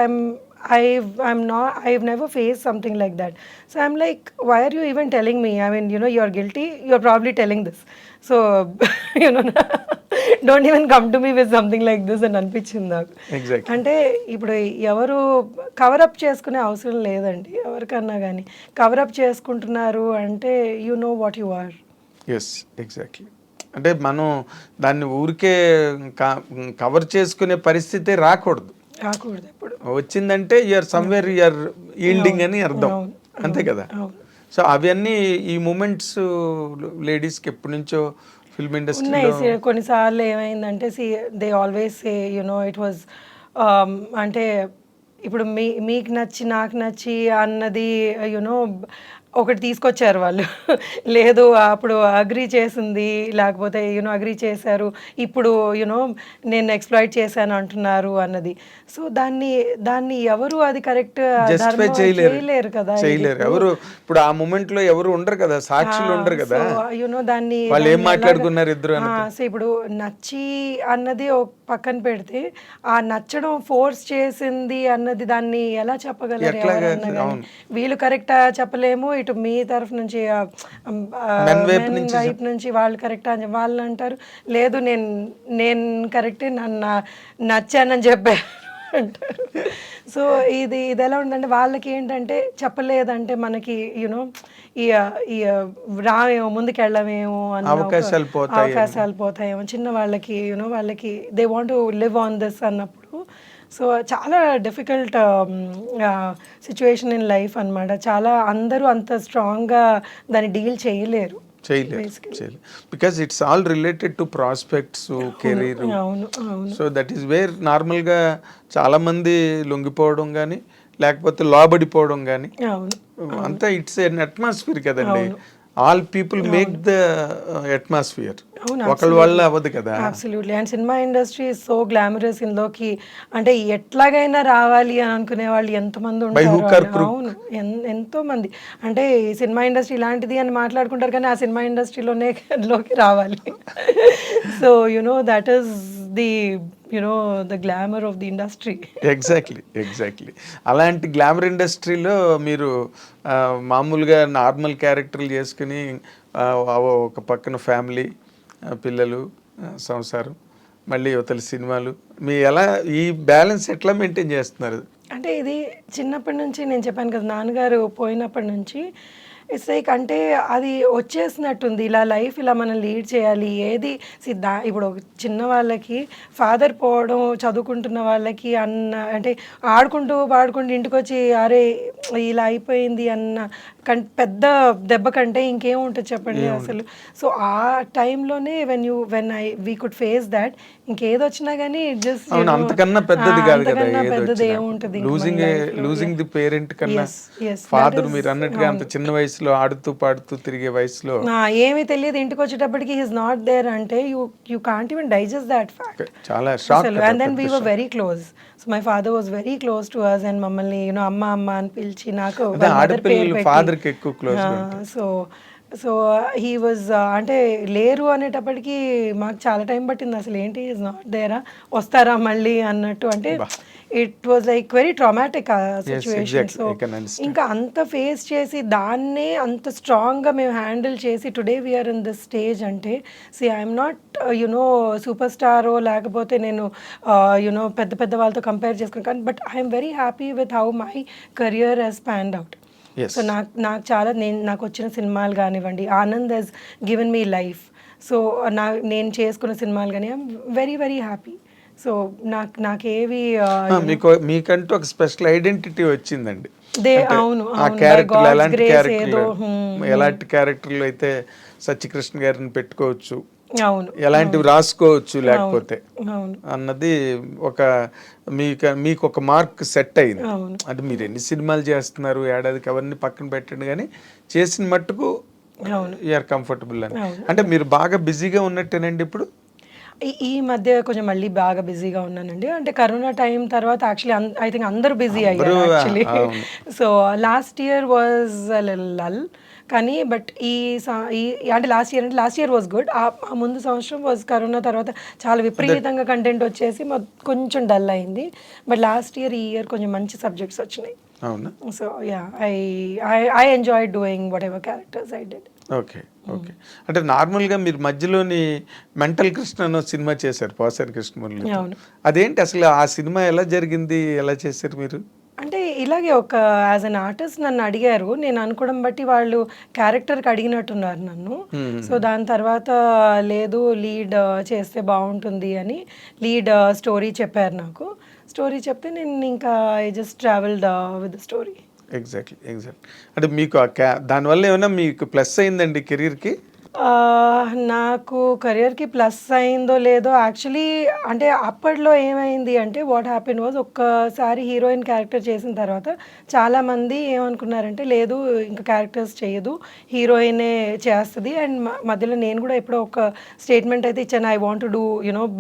I've never faced something like that. So I'm like, why are you even telling me? I mean, you're guilty. You're probably telling this. So, don't even come to me with something like this అని అనిపించింది నాకు. అంటే ఇప్పుడు ఎవరు cover up చేసుకునే అవసరం లేదండి ఎవరికన్నా కానీ. కవరప్ చేసుకుంటున్నారు అంటే you know what you are. Yes, exactly. అంటే మనం దాన్ని ఊరికే కవర్ చేసుకునే పరిస్థితి రాకూడదు. ఎప్పుడు వచ్చిందంటే యూఆర్ సమ్వేర్ యూఆర్ ఈల్డింగ్ అని అర్థం, అంతే కదా. సో అవన్నీ ఈ మూమెంట్స్ లేడీస్కి ఎప్పటి నుంచో ఫిల్మ్ ఇండస్ట్రీ ఉన్నాయి. కొన్నిసార్లు ఏమైందంటే they always say it was అంటే ఇప్పుడు మీకు నచ్చి నాకు నచ్చి అన్నది ఒకటి తీసుకొచ్చారు వాళ్ళు, లేదు అప్పుడు అగ్రీ చేసింది, లేకపోతే అగ్రీ చేశారు, ఇప్పుడు నేను ఎక్స్‌ప్లాయిట్ చేశాను అంటున్నారు అన్నది. సో దాన్ని ఎవరు అది కరెక్ట్ చేయలేరు కదా. ఎవరు ఇప్పుడు ఆ మూమెంట్ లో ఎవరు ఉండరు కదా, సాక్షులు ఉండరు కదా. దాన్ని వాళ్ళు ఏం మాట్లాడుకున్నారు ఇద్దరు. సో ఇప్పుడు నచ్చి అన్నది పక్కన పెడితే, ఆ నచ్చడం ఫోర్స్ చేసింది అన్నది దాన్ని ఎలా చెప్పగలరు ఎవరన్నా కానీ. వీళ్ళు కరెక్టా చెప్పలేము, ఇటు మీ తరఫు నుంచి వైపు నుంచి వాళ్ళు కరెక్టా అని వాళ్ళు అంటారు, లేదు నేను కరెక్టే, నన్ను నచ్చానని చెప్పారు అంటారు. సో ఇది ఎలా ఉందంటే, వాళ్ళకి ఏంటంటే చెప్పలేదంటే మనకి రామేమో, ముందుకెళ్ళమేమో అన్న అవకాశాలు పోతాయేమో చిన్న వాళ్ళకి. వాళ్ళకి they want to live on this అన్నప్పుడు. సో చాలా డిఫికల్ట్ సిచ్యువేషన్ ఇన్ లైఫ్ అన్నమాట. చాలా అందరూ అంత స్ట్రాంగ్గా దాన్ని డీల్ చేయలేరు. Because it's all related to prospects, career. So that is where నార్మల్గా చాలా మంది లొంగిపోవడం కానీ, లేకపోతే లోబడిపోవడం కానీ, అంతా ఇట్స్ ఎన్ అట్మాస్ఫియర్ కదండి. All people make the atmosphere, ఒకళ్ళ వల్ల అవ్వదు కదా. Absolutely. And cinema industry is so glamorous. ఇందులోకి అంటే ఎట్లాగైనా రావాలి అని అనుకునే వాళ్ళు ఎంతమంది ఉంటారు. అవును, ఎంతో మంది. అంటే ఈ సినిమా ఇండస్ట్రీ ఇలాంటిది అని మాట్లాడుకుంటారు, కానీ ఆ సినిమా ఇండస్ట్రీలోకి రావాలి. So that is the glamour of the industry. Exactly. అలాంటి గ్లామర్ ఇండస్ట్రీలో మీరు మామూలుగా నార్మల్ క్యారెక్టర్లు చేసుకుని ఒక పక్కన ఫ్యామిలీ, పిల్లలు, సంసారం, మళ్ళీ యువతల సినిమాలు, మీ ఈ బ్యాలెన్స్ ఎట్లా మెయింటైన్ చేస్తున్నారు? అంటే ఇది చిన్నప్పటి నుంచి నేను చెప్పాను కదా, నాన్నగారు పోయినప్పటి నుంచి ఇట్స్ లైక్ అంటే అది వచ్చేసినట్టుంది. ఇలా లైఫ్ ఇలా మనం లీడ్ చేయాలి. ఏది ఇప్పుడు ఒక చిన్న వాళ్ళకి ఫాదర్ పోవడం, చదువుకుంటున్న వాళ్ళకి అంటే ఆడుకుంటూ, పాడుకుంటూ ఇంటికొచ్చి అరే! ఇలా అయిపోయింది అన్న పెద్ద దెబ్బ కంటే ఇంకేముంటది చెప్పండి అసలు. సో, ఆ టైంలోనే వీ కుడ్ ఫేస్ థాట్. ఇంకేదొచ్చినా గానీ జస్ట్ అవును, అంతకన్నా పెద్దది కాదు కదా అంతకన్నా ఏది పెద్దది వచ్చినా. ఏముంటది లూజింగ్ ది పేరెంట్ కన్నా yes, ఫాదర్ మీరు అన్నట్టుగా అంత చిన్న వయసులో ఆడుతూ పాడుతూ తిరిగే వయసులో ఏమీ తెలియదు. ఇంటికి వచ్చేటప్పటికి హీస్ నాట్ దేర్ అంటే you can't even digest that fact. చాలా shock. And then we were very close. So my father was very close to us and మమ్మల్ని అమ్మ అమ్మ అని పిలిచి నాకు ఆడపిల్లలు ఫాదర్ కి ఎక్కువ క్లోజ్. సో హీ వాజ్ అంటే లేరు అనేటప్పటికి మాకు చాలా టైం పట్టింది. అసలు ఏంటి ఈజ్ నాట్ దేరా, వస్తారా మళ్ళీ అన్నట్టు. అంటే it was like very traumatic situation. So ఇంకా అంత ఫేస్ చేసి దాన్నే అంత స్ట్రాంగ్గా మేము హ్యాండిల్ చేసి today we're in this stage అంటే ఐఎమ్ నాట్ సూపర్ స్టారో లేకపోతే నేను పెద్ద పెద్ద వాళ్ళతో కంపేర్ చేసుకున్నాను కానీ but I'm very happy with how my career has panned out. So నాకు చాలా నాకు వచ్చిన సినిమాలు కానివ్వండి, Anand has given me life. So నేను చేసుకున్న సినిమాలు కానీ I'm very very happy. So నాకేవి మీకంటూ ఒక స్పెషల్ ఐడెంటిటీ వచ్చిందండి. అవును, ఆ క్యారెక్టర్ ఎలాంటి క్యారెక్టర్లు అయితే సత్యకృష్ణ గారిని పెట్టుకోవచ్చు, అవును, ఎలాంటివి రాసుకోవచ్చు లేకపోతే అన్నది ఒక మీకు ఒక మార్క్ సెట్ అయింది. అంటే మీరు ఎన్ని సినిమాలు చేస్తున్నారు ఏడాదికి అవన్నీ పక్కన పెట్టండి కానీ చేసిన మట్టుకు యూఆర్ కంఫర్టబుల్ అని. అంటే మీరు బాగా బిజీగా ఉన్నట్టేనండి ఇప్పుడు? ఈ మధ్య కొంచెం మళ్ళీ బాగా బిజీగా ఉన్నానండి. అంటే కరోనా టైం తర్వాత యాక్చువల్లీ ఐ థింక్ అందరూ బిజీ అయ్యారు actually. So last year was lull కానీ బట్ అంటే లాస్ట్ ఇయర్ వాజ్ గుడ్. ఆ ముందు సంవత్సరం వాజ్ కరోనా తర్వాత చాలా విపరీతంగా కంటెంట్ వచ్చేసి కొంచెం డల్ అయింది. బట్ లాస్ట్ ఇయర్ ఈ ఇయర్ కొంచెం మంచి సబ్జెక్ట్స్ వచ్చినాయి. So yeah I enjoy doing what ever characters I did. Okay. అంటే నార్మల్గా మీరు మధ్యలోని మెంటల్ కృష్ణ అనే సినిమా చేశారు పోసాని కృష్ణమూర్తి. అదేంటి అసలు ఆ సినిమా ఎలా జరిగింది, ఎలా చేశారు మీరు? అంటే ఇలాగే ఒక యాజ్ అన్ ఆర్టిస్ట్ నన్ను అడిగారు. నేను అనుకోవడం బట్టి వాళ్ళు క్యారెక్టర్కి అడిగినట్టున్నారు నన్ను. సో దాని తర్వాత లేదు లీడ్ చేస్తే బాగుంటుంది అని లీడ్ స్టోరీ చెప్పారు నాకు. స్టోరీ చెప్తే నేను ఇంకా I just travelled with the story. Exactly. అంటే మీకు దానివల్ల ఏమైనా మీకు ప్లస్ అయిందండి కెరీర్కి? నాకు కెరియర్కి ప్లస్ అయిందో లేదో యాక్చువల్లీ అంటే అప్పట్లో ఏమైంది అంటే వాట్ హ్యాపెన్ వాజ్ ఒక్కసారి హీరోయిన్ క్యారెక్టర్ చేసిన తర్వాత చాలామంది ఏమనుకున్నారంటే లేదు ఇంకా క్యారెక్టర్స్ చేయదు హీరోయినే చేస్తుంది. అండ్ మధ్యలో నేను కూడా ఎప్పుడో ఒక స్టేట్మెంట్ అయితే ఇచ్చాను, I want to do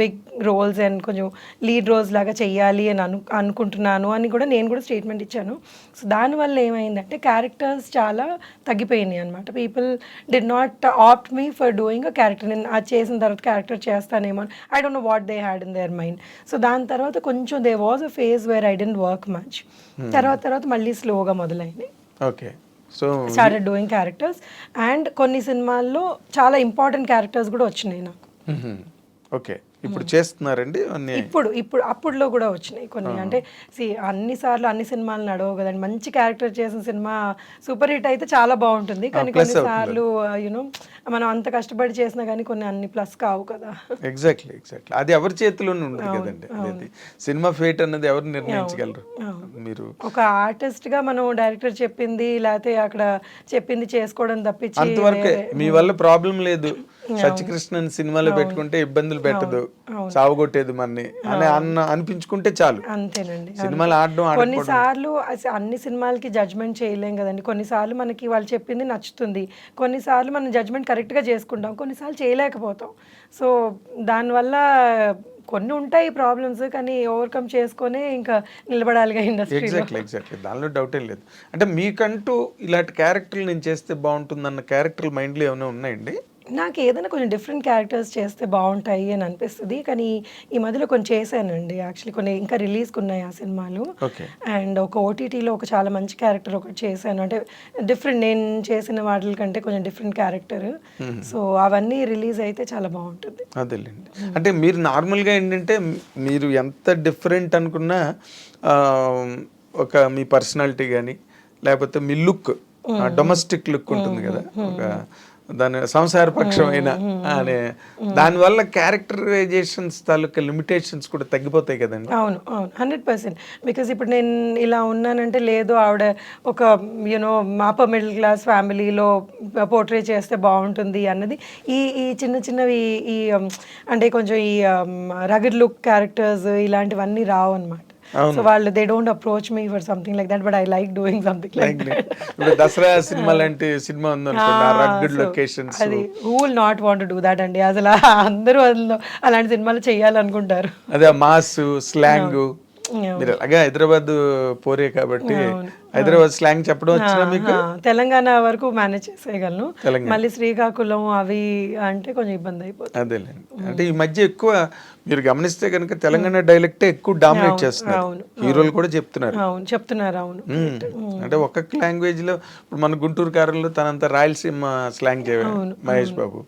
big roles and కొంచెం లీడ్ రోల్స్ లాగా చెయ్యాలి అని అనుకుంటున్నాను అని కూడా నేను కూడా స్టేట్మెంట్ ఇచ్చాను. సో దానివల్ల ఏమైందంటే క్యారెక్టర్స్ చాలా తగ్గిపోయినాయి అనమాట. People did not opt me for doing a character. నేను అది చేసిన తర్వాత క్యారెక్టర్ చేస్తానేమో I don't know what they had in their mind. So దాని తర్వాత కొంచెం there was a phase where I didn't work much. తర్వాత మళ్ళీ స్లోగా మొదలైంది. Okay. So started doing characters and కొన్ని సినిమాల్లో చాలా ఇంపార్టెంట్ క్యారెక్టర్స్ కూడా వచ్చినాయి నాకు. ఓకే. ఇప్పుడు చేస్తున్నారండి ఇప్పుడు అప్పుడులో కూడా వచ్చినాయి కొన్ని. అంటే అన్ని సినిమాలు నడవు కదండి. మంచి క్యారెక్టర్ చేసిన సినిమా సూపర్ హిట్ అయితే చాలా బాగుంటుంది కానీ కొన్నిసార్లు మనం అంత కష్టపడి చేసినా కానీ కొన్ని అన్ని ప్లస్ కావు కదా. ఎగ్జాక్ట్లీ. అది ఎవరి చేతిలోనే ఉండదు కదండి. అది సినిమా ఫేట్ అన్నది ఎవరు నిర్ణయించగలరు? మీరు ఒక ఆర్టిస్ట్ గా మనం డైరెక్టర్ చెప్పింది లేకపోతే అక్కడ చెప్పింది చేసుకోవడం తప్పించి అంతవరకే. మీ వల్ల ప్రాబ్లం లేదు, సత్యకృష్ణన్ సినిమాలో పెట్టుకుంటే ఇబ్బందులు పెట్టదు, సావగొట్టేది మనని అని అనిపించుకుంటే చాలు. అంతేనండి. సినిమాలు ఆడడం కొన్నిసార్లు అన్ని సినిమాలకి జడ్జ్మెంట్ చేయలేం కదండి. కొన్నిసార్లు మనకి వాళ్ళు చెప్పింది నచ్చుతుంది, కొన్నిసార్లు మనం జడ్జ్మెంట్ కరెక్ట్గా చేసుకుంటాం, కొన్నిసార్లు చేయలేకపోతాం. సో దానివల్ల కొన్ని ఉంటాయి ప్రాబ్లమ్స్ కానీ ఓవర్కమ్ చేసుకొని ఇంకా నిలబడాలిగా ఇండస్ట్రీలో. ఎగ్జాక్ట్లీ. దానిలో డౌటే లేదు. అంటే మీకంటూ ఇలాంటి క్యారెక్టర్లు నేను చేస్తే బాగుంటుందన్న క్యారెక్టర్లు మైండ్లో ఏమైనా ఉన్నాయండి? నాకు ఏదైనా కొంచెం డిఫరెంట్ క్యారెక్టర్స్ చేస్తే బాగుంటాయి అని అనిపిస్తుంది కానీ ఈ మధ్యలో కొన్ని చేశానండి. యాక్చువల్లీ కొన్ని ఇంకా రిలీజ్కి ఉన్నాయి ఆ సినిమాలు. అండ్ ఒక ఓటీటీలో ఒక చాలా మంచి క్యారెక్టర్ ఒకటి చేశాను. అంటే డిఫరెంట్, నేను చేసిన వాటి కంటే కొంచెం డిఫరెంట్ క్యారెక్టర్. సో అవన్నీ రిలీజ్ అయితే చాలా బాగుంటుంది. అదేలేండి. అంటే మీరు నార్మల్గా ఏంటంటే మీరు ఎంత డిఫరెంట్ అనుకున్నా ఒక మీ పర్సనాలిటీ కానీ లేకపోతే మీ లుక్ డొమెస్టిక్ లుక్ ఉంటుంది కదా, ఒక దాని సంసారపక్షమైన అనే దానివల్ల క్యారెక్టరైజేషన్స్ తాలూకా లిమిటేషన్స్ కూడా తగ్గిపోతాయి కదండి. అవును అవును 100%. బికాజ్ ఇప్పుడు నేను ఇలా ఉన్నానంటే లేదు ఆవిడ ఒక యూనో అప్పర్ మిడిల్ క్లాస్ ఫ్యామిలీలో పోర్ట్రే చేస్తే బాగుంటుంది అన్నది ఈ ఈ చిన్న చిన్నవి ఈ అంటే కొంచెం ఈ రగడ్ లుక్ క్యారెక్టర్స్ ఇలాంటివన్నీ రావు అనమాట. సో వాళ్ళు they don't approach me for something like that, but I like doing something like that. ఇప్పుడు దసరా సినిమా లాంటి సినిమా ఉందనుకోండి, రగ్గడ్ లొకేషన్స్, అది who will not want to do that అండి. అసలు అందరూ అలాంటి సినిమాలు చేయాలనుకుంటారు. అదే మాస్ స్లాంగ్. మీరు అలాగే హైదరాబాద్ పోరే కాబట్టి హైదరాబాద్ స్లాంగ్ చెప్పడం వచ్చినా మీకు? తెలంగాణ వరకు మేనేజ్ చేసేయగలను, మళ్ళీ శ్రీకాకుళం అవి అంటే కొంచెం ఇబ్బంది అయిపోతుంది. అదేలేండి. అంటే ఈ మధ్య ఎక్కువ మీరు గమనిస్తే కనుక తెలంగాణ డైలెక్టే ఎక్కువ డామినేట్ చేస్తున్నారు, హీరోలు కూడా చెప్తున్నారు. అవును చెప్తున్నారు. అవును అంటే ఒక్కొక్క లాంగ్వేజ్ లో ఇప్పుడు మన గుంటూరు కారంలో తనంత రాయలసీమ స్లాంగ్ మహేష్ బాబు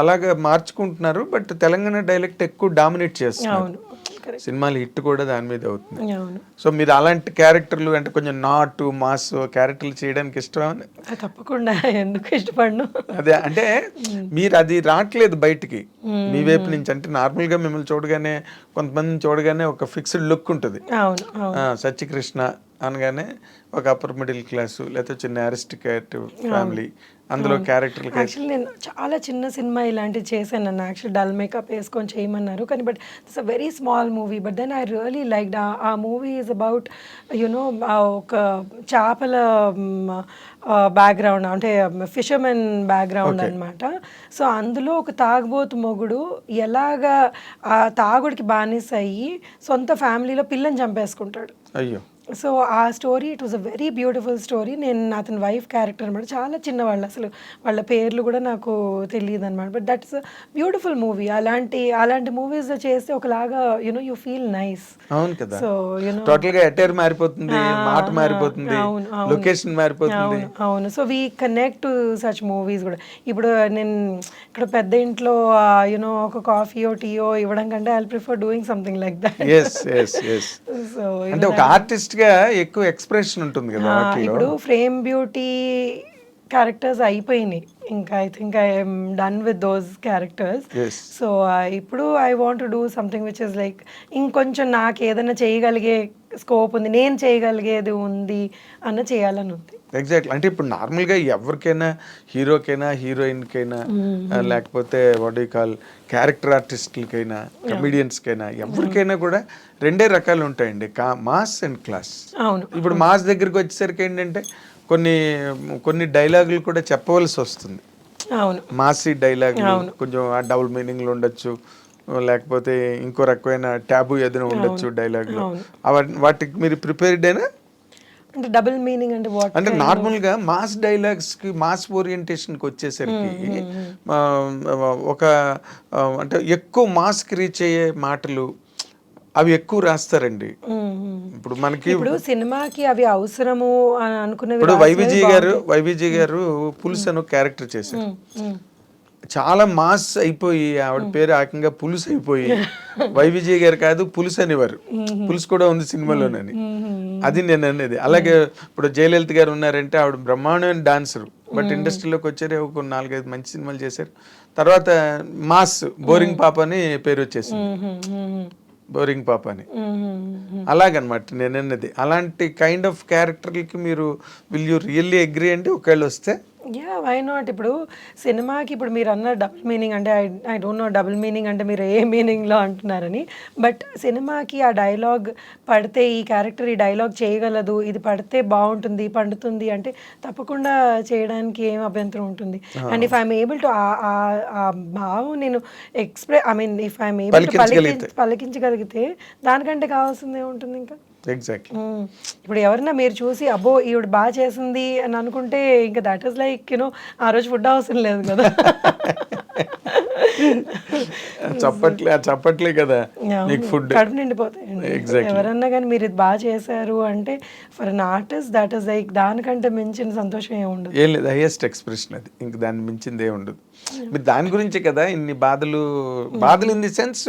అలాగా మార్చుకుంటున్నారు. బట్ తెలంగాణ డైలెక్ట్ ఎక్కువ డామినేట్ చేస్తున్నారు. సినిమాలు హిట్ కూడా దాని మీద అవుతుంది. సో మీరు అలాంటి క్యారెక్టర్లు అంటే కొంచెం నాటు మాస్ క్యారెక్టర్లు చేయడానికి ఇష్టం? తప్పకుండా, ఎందుకు ఇష్టపడను. అదే అంటే మీరు అది రావట్లేదు బయటికి మీ వైపు నుంచి. అంటే నార్మల్ గా మిమ్మల్ని చూడగానే కొంతమంది చూడగానే ఒక ఫిక్స్డ్ లుక్ ఉంటుంది. సత్యకృష్ణ అనగానే ఒక అప్పర్ మిడిల్ క్లాసు లేకపోతే చిన్న అరిస్టికేట్ ఫ్యామిలీ, అందులో క్యారెక్టర్లు. యాక్చువల్లీ నేను చాలా చిన్న సినిమా ఇలాంటివి చేశాను. నన్ను యాక్చువల్లీ డల్ మేకప్ వేసుకొని చేయమన్నారు, కానీ but it's a very small movie. But then I really like ఆ మూవీ ఈజ్ అబౌట్ యునో ఒక చేపల బ్యాక్గ్రౌండ్, అంటే ఫిషర్మెన్ బ్యాక్గ్రౌండ్ అనమాట. సో అందులో ఒక తాగుబోతు మొగుడు ఎలాగా ఆ తాగుడికి బానిస అయ్యి సొంత ఫ్యామిలీలో పిల్లని చంపేసుకుంటాడు. అయ్యో. సో ఆ story it was a very beautiful story. నేను అతని వైఫ్ క్యారెక్టర్ అనమాట, చాలా చిన్నవాళ్ళు, అసలు వాళ్ళ పేర్లు కూడా నాకు తెలియదు అనమాట. But that's a beautiful movie. అలాంటి మూవీస్ చేస్తే ఒకలాగా యునో యూ ఫీల్ నైస్. అవును కదా. సో యునో టోటల్ గా అటైర్ మారిపోతుంది, మాట మారిపోతుంది, లొకేషన్ మారిపోతుంది. అవును. So we connect to such movies కూడా. ఇప్పుడు నేను ఇక్కడ పెద్ద ఇంట్లో యునో ఒక కాఫీయో టీయో ఇవ్వడం కంటే I prefer doing something like that. So అంటే ఒక ఆర్టిస్ట్ గా ఎక్కువ ఎక్స్ప్రెషన్ ఉంటుంది కదా. ఇప్పుడు ఫ్రేమ్ బ్యూటీ క్యారెక్టర్స్ అయిపోయినాయి, ఇంకా I think I'm done with those characters. So ఇప్పుడు I want to do something which is like ఇంకొంచెం నాకు ఏదైనా చేయగలిగే స్కోప్ ఉంది, నేను చేయగలిగేది ఉంది అన్న చేయాలని ఉంది. ఎగ్జాక్ట్లీ. అంటే ఇప్పుడు నార్మల్గా ఎవరికైనా, హీరోకైనా హీరోయిన్కైనా లేకపోతే వాట్ యు కాల్ క్యారెక్టర్ ఆర్టిస్టులకైనా కమెడియన్స్కైనా ఎవరికైనా కూడా రెండే రకాలు ఉంటాయండి, మాస్ అండ్ క్లాస్. అవును. ఇప్పుడు మాస్ దగ్గరికి వచ్చేసరికి ఏంటంటే కొన్ని డైలాగులు కూడా చెప్పవలసి వస్తుంది. అవును. మాసి డైలాగులు కొంచెం డబుల్ మీనింగ్లు ఉండొచ్చు, లేకపోతే ఇంకో రకమైన ట్యాబు ఏదైనా ఉండొచ్చు డైలాగులు. వాటికి మీరు ప్రిపేర్డ్ అయినా? అంటే డబుల్ మీనింగ్ అంటే వాట్? అంటే నార్మల్ గా మాస్ డైలాగ్స్ కి, మాస్ ఓరియంటేషన్ కి వచ్చేసరికి ఒక అంటే ఎక్కువ మాస్ కి రీచ్ అయ్యే మాటలు అవి ఎక్కువ రాస్తారండి. ఇప్పుడు మనకి ఇప్పుడు సినిమాకి అవి అవసరము అని అనుకునేవి. ఇప్పుడు వైవిజీ గారు పులుసు అని క్యారెక్టర్ చేశారు, చాలా మాస్ అయిపోయి ఆవిడ పేరు ఏకంగా పులుసు అయిపోయి వైవిజయ్ గారు కాదు పులుసు అనేవారు. పులుసు కూడా ఉంది సినిమాలోనని, అది నేను అనేది. అలాగే ఇప్పుడు జయలలిత గారు ఉన్నారంటే ఆవిడ బ్రహ్మాండమైన డాన్సర్, బట్ ఇండస్ట్రీలోకి వచ్చారు, ఒక 4-5 మంచి సినిమాలు చేశారు. తర్వాత మాస్ బోరింగ్ పాప అని పేరు వచ్చేసింది, బోరింగ్ పాప అని. అలాగనమాట నేను అన్నది. అలాంటి కైండ్ ఆఫ్ క్యారెక్టర్లకి మీరు విల్ యూ రియల్లీ అగ్రీ అంటే ఒకవేళ వస్తే? Yeah, why not. ఇప్పుడు సినిమాకి ఇప్పుడు మీరు అన్న డబుల్ మీనింగ్ అంటే I don't know double meaning అంటే మీరు ఏ మీనింగ్లో అంటున్నారని. బట్ సినిమాకి ఆ డైలాగ్ పడితే ఈ క్యారెక్టర్ ఈ డైలాగ్ చేయగలదు, ఇది పడితే బాగుంటుంది, పండుతుంది అంటే తప్పకుండా చేయడానికి ఏం అభ్యంతరం ఉంటుంది. And if I'm able to ఆ భావం నేను ఇఫ్ ఐఎమ్ ఏబుల్ టు పలికించగలిగితే దానికంటే కావాల్సింది ఏముంటుంది ఇంకా. ఎగ్జాక్ట్లీ. ఇప్పుడు ఎవరైనా మీరు చూసి అబ్బో ఈవిడ బాగా చేసింది అని అనుకుంటే ఇంకా దట్ ఈస్ లైక్ యూనో ఆ రోజు ఫుడ్ అవసరం లేదు కదా. చెప్పట్లే కదా నీకు ఫుడ్, కడుపు నిండిపోతాయి. ఎవరన్నా కానీ మీరు ఇది బాగా చేశారు అంటే for an artist that is like దానికంటే మించిన సంతోషం ఏమి ఉండదు. ఏం లేదు, హైయెస్ట్ ఎక్స్ప్రెషన్ అది, ఇంక దాన్ని మించింది ఏమి ఉండదు. మీరు దాని గురించే కదా ఇన్ని బాధలు ఇన్ ది సెన్స్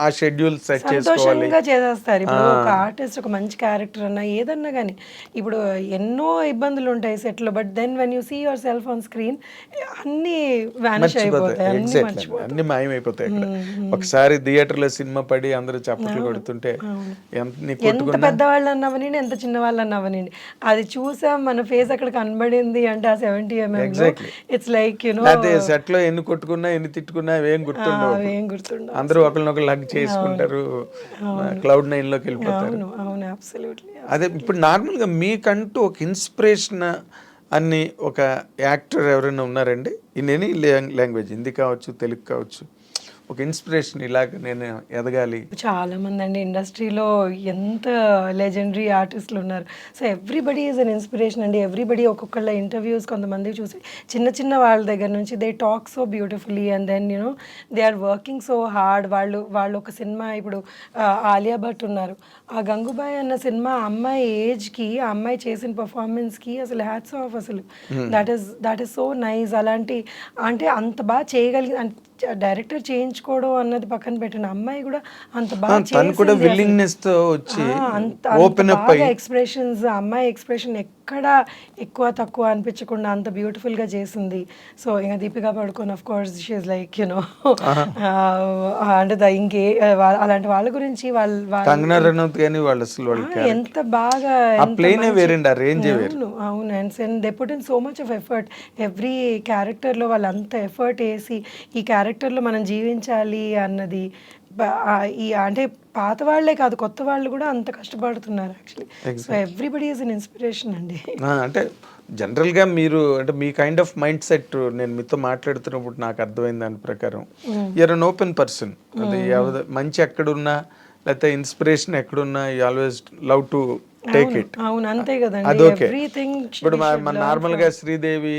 ఆ షెడ్యూల్ సెట్ చేసుకోవాలి. సంతోషంగా చేసేస్తారు. ఇప్పుడు ఒక ఆర్టిస్ట్ ఒక మంచి క్యారెక్టర్ అన్నా ఏదన్నా కానీ ఇప్పుడు ఎన్నో ఇబ్బందులు ఉంటాయి సెట్ లో, but then when you see yourself on screen అన్ని వానిష్ అయిపోతాయి, అన్ని ఎగ్జాక్ట్లీ మర్చిపోతాయి. అన్ని మాయమైపోతాయి అక్కడ. ఒకసారి థియేటర్ లో సినిమా పడి అందరూ చప్పట్లు కొడుతుంటే ఎంత పెద్దవాళ్ళు అన్నవనండి, ఎంత చిన్న వాళ్ళు అన్నవనండి, అది చూసాం మన ఫేస్ అక్కడ కనబడింది అంటే ఆ 70 mm ఇట్స్ లైక్ యునో అదే సెట్ లో ఎన్ని కొట్టుకున్నా ఎన్ని తిట్టుకున్నా అవేం గుర్తుండవు. ఏం గుర్తుండవు. అందరూ ఒకరినొకరు హగ్ చేసుకుంటారు, Cloud 9 లోకి వెళ్ళిపోతారు. అవును అవును అబ్సల్యూట్లీ. అదే ఇప్పుడు నార్మల్ గా మీకంటూ ఒక ఇన్స్పిరేషన్ అని ఒక యాక్టర్ ఎవరైనా ఉన్నారండి ఇన్ ఎనీ లాంగ్వేజ్, హిందీ కావచ్చు తెలుగు కావచ్చు, ఒక ఇన్స్పిరేషన్ ఇలాగ నేను ఎదగాలి? చాలా మంది అండి ఇండస్ట్రీలో ఎంత లెజెండరీ ఆర్టిస్టులు ఉన్నారు. So everybody is an inspiration అండి. ఎవ్రీబడి ఒక్కొక్కళ్ళ ఇంటర్వ్యూస్ కొంతమంది చూసి చిన్న చిన్న వాళ్ళ దగ్గర నుంచి they talk so beautifully and then you know they are working so hard. వాళ్ళు ఒక సినిమా ఇప్పుడు ఆలియా భట్ ఉన్నారు, ఆ గంగూబాయ్ అన్న సినిమా అమ్మాయి ఏజ్కి ఆ అమ్మాయి చేసిన పర్ఫార్మెన్స్కి అసలు హ్యాట్స్ ఆఫ్. అసలు దట్ ఈస్ సో నైస్. అలాంటి అంటే అంత బాగా చేయగలిగి డైరెక్టర్ చేయించుకోవడం అన్నది పక్కన పెట్టిన అమ్మాయి కూడా అంత బాగా ఎక్స్ప్రెషన్స్, అమ్మాయి ఎక్స్ప్రెషన్ ఎక్కడ ఎక్కువ తక్కువ అనిపించకుండా అంత బ్యూటిఫుల్ గా చేసింది. సో ఇంకా Deepika Padukone of course she is like you know అంటే ఇంకే అలాంటి వాళ్ళ గురించి ఎంత బాగా అవును. And they put in so much of effort. Every character లో వాళ్ళు అంత ఎఫర్ట్ వేసి ఈ క్యారెక్టర్లో మనం జీవించాలి అన్నది ఈ అంటే పాత వాళ్ళే కాదు కొత్త వాళ్ళు కూడా అంత కష్టపడుతున్నారు actually. So everybody is an inspiration అండి. అంటే జనరల్గా మీరు అంటే మీ కైండ్ ఆఫ్ మైండ్ సెట్ నేను మీతో మాట్లాడుతున్నప్పుడు నాకు అర్థమైంది దాని ప్రకారం యూఆర్ అన్ ఓపెన్ పర్సన్. అది మంచి ఎక్కడున్నా లేకపోతే ఇన్స్పిరేషన్ ఎక్కడున్నా you always love to take it. అవును అంతే కదండి. అదొకే. ఇప్పుడు మన నార్మల్ గా శ్రీదేవి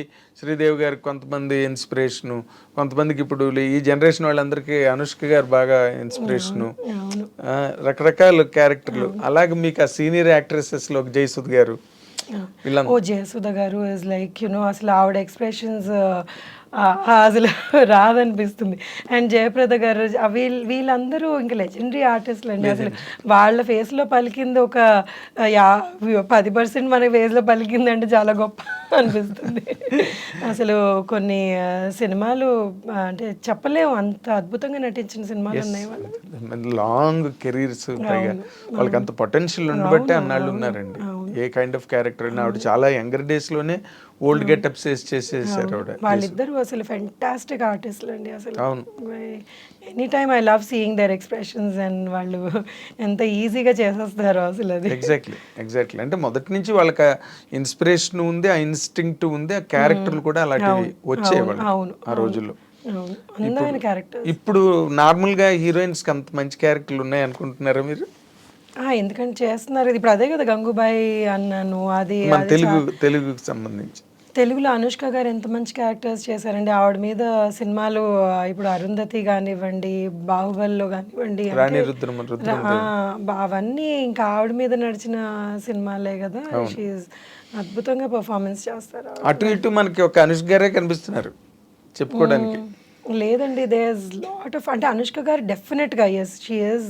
గారికి కొంతమంది ఇన్స్పిరేషను, కొంతమందికి ఇప్పుడు ఈ జనరేషన్ వాళ్ళందరికీ అనుష్క గారు బాగా ఇన్స్పిరేషను, రకరకాల క్యారెక్టర్లు. అలాగే మీకు ఆ సీనియర్ యాక్ట్రెసెస్ లో జయసుధ గారు, జయసుధ గారు ఇస్ లైక్ యునో అసలు ఆవిడ ఎక్స్ప్రెషన్స్ అసలు రాదనిపిస్తుంది. అండ్ జయప్రద గారు వీళ్ళందరూ ఇంకా లెజెండరీ ఆర్టిస్టులు అండి. అసలు వాళ్ళ ఫేస్లో పలికింది ఒక 10% మన ఫేస్లో పలికింది అంటే చాలా గొప్ప అనిపిస్తుంది. అసలు కొన్ని సినిమాలు అంటే చెప్పలేము, అంత అద్భుతంగా నటించిన సినిమాలు ఉన్నాయి వాళ్ళు. లాంగ్ కెరీర్స్, వాళ్ళకి అంత పొటెన్షియల్ ఉండబట్టే అన్నాళ్ళు ఉన్నారండి. ఏ కైండ్ ఆఫ్ క్యారెక్టర్ అయినా ఆవిడ చాలా యంగర్ డేస్ లోనే ఓల్డ్ గెటప్స్ చేసేసారు ఆవిడ. వాళ్ళిద్దరు అసలు ఫెంటాస్టిక్ ఆర్టిస్టులు అండి. అసలు any time I love seeing their expressions and వాళ్ళు ఎంత ఈజీగా చేసేస్తారు అసలు. అది ఎగ్జాక్ట్లీ అంటే మొదటి నుంచి వాళ్ళకి ఇన్స్పిరేషన్ ఉంది, ఆ ఇన్స్టింక్ట్ ఉంది, ఆ క్యారెక్టర్లు కూడా అలాంటివి వచ్చేవాళ్ళు ఆ రోజుల్లో. ఇప్పుడు నార్మల్ గా హీరోయిన్స్ కి అంత మంచి క్యారెక్టర్లు ఉన్నాయి అనుకుంటున్నారా మీరు? ఎందుకంటే చేస్తున్నారు. ఇప్పుడు అదే కదా గంగూబాయ్ అన్నాను, అది తెలుగుకి సంబంధించి తెలుగులో అనుష్క గారు ఎంత మంచి క్యారెక్టర్స్ చేశారండి. ఆవిడ మీద సినిమాలు ఇప్పుడు అరుంధతి కానివ్వండి, బాహుబలిలో కానివ్వండి, అవన్నీ ఇంకా ఆవిడ మీద నడిచిన సినిమాలే కదా. షీఈ్ అద్భుతంగా పర్ఫార్మెన్స్ చేస్తారు. అటు ఇటు మనకి ఒక అనుష్క గారే కనిపిస్తున్నారు చెప్పుకోవడానికి. లేదండి, దేర్ ఇస్ లాట్ ఆఫ్ అంటే అనుష్క గారు డెఫినెట్ గా yes she is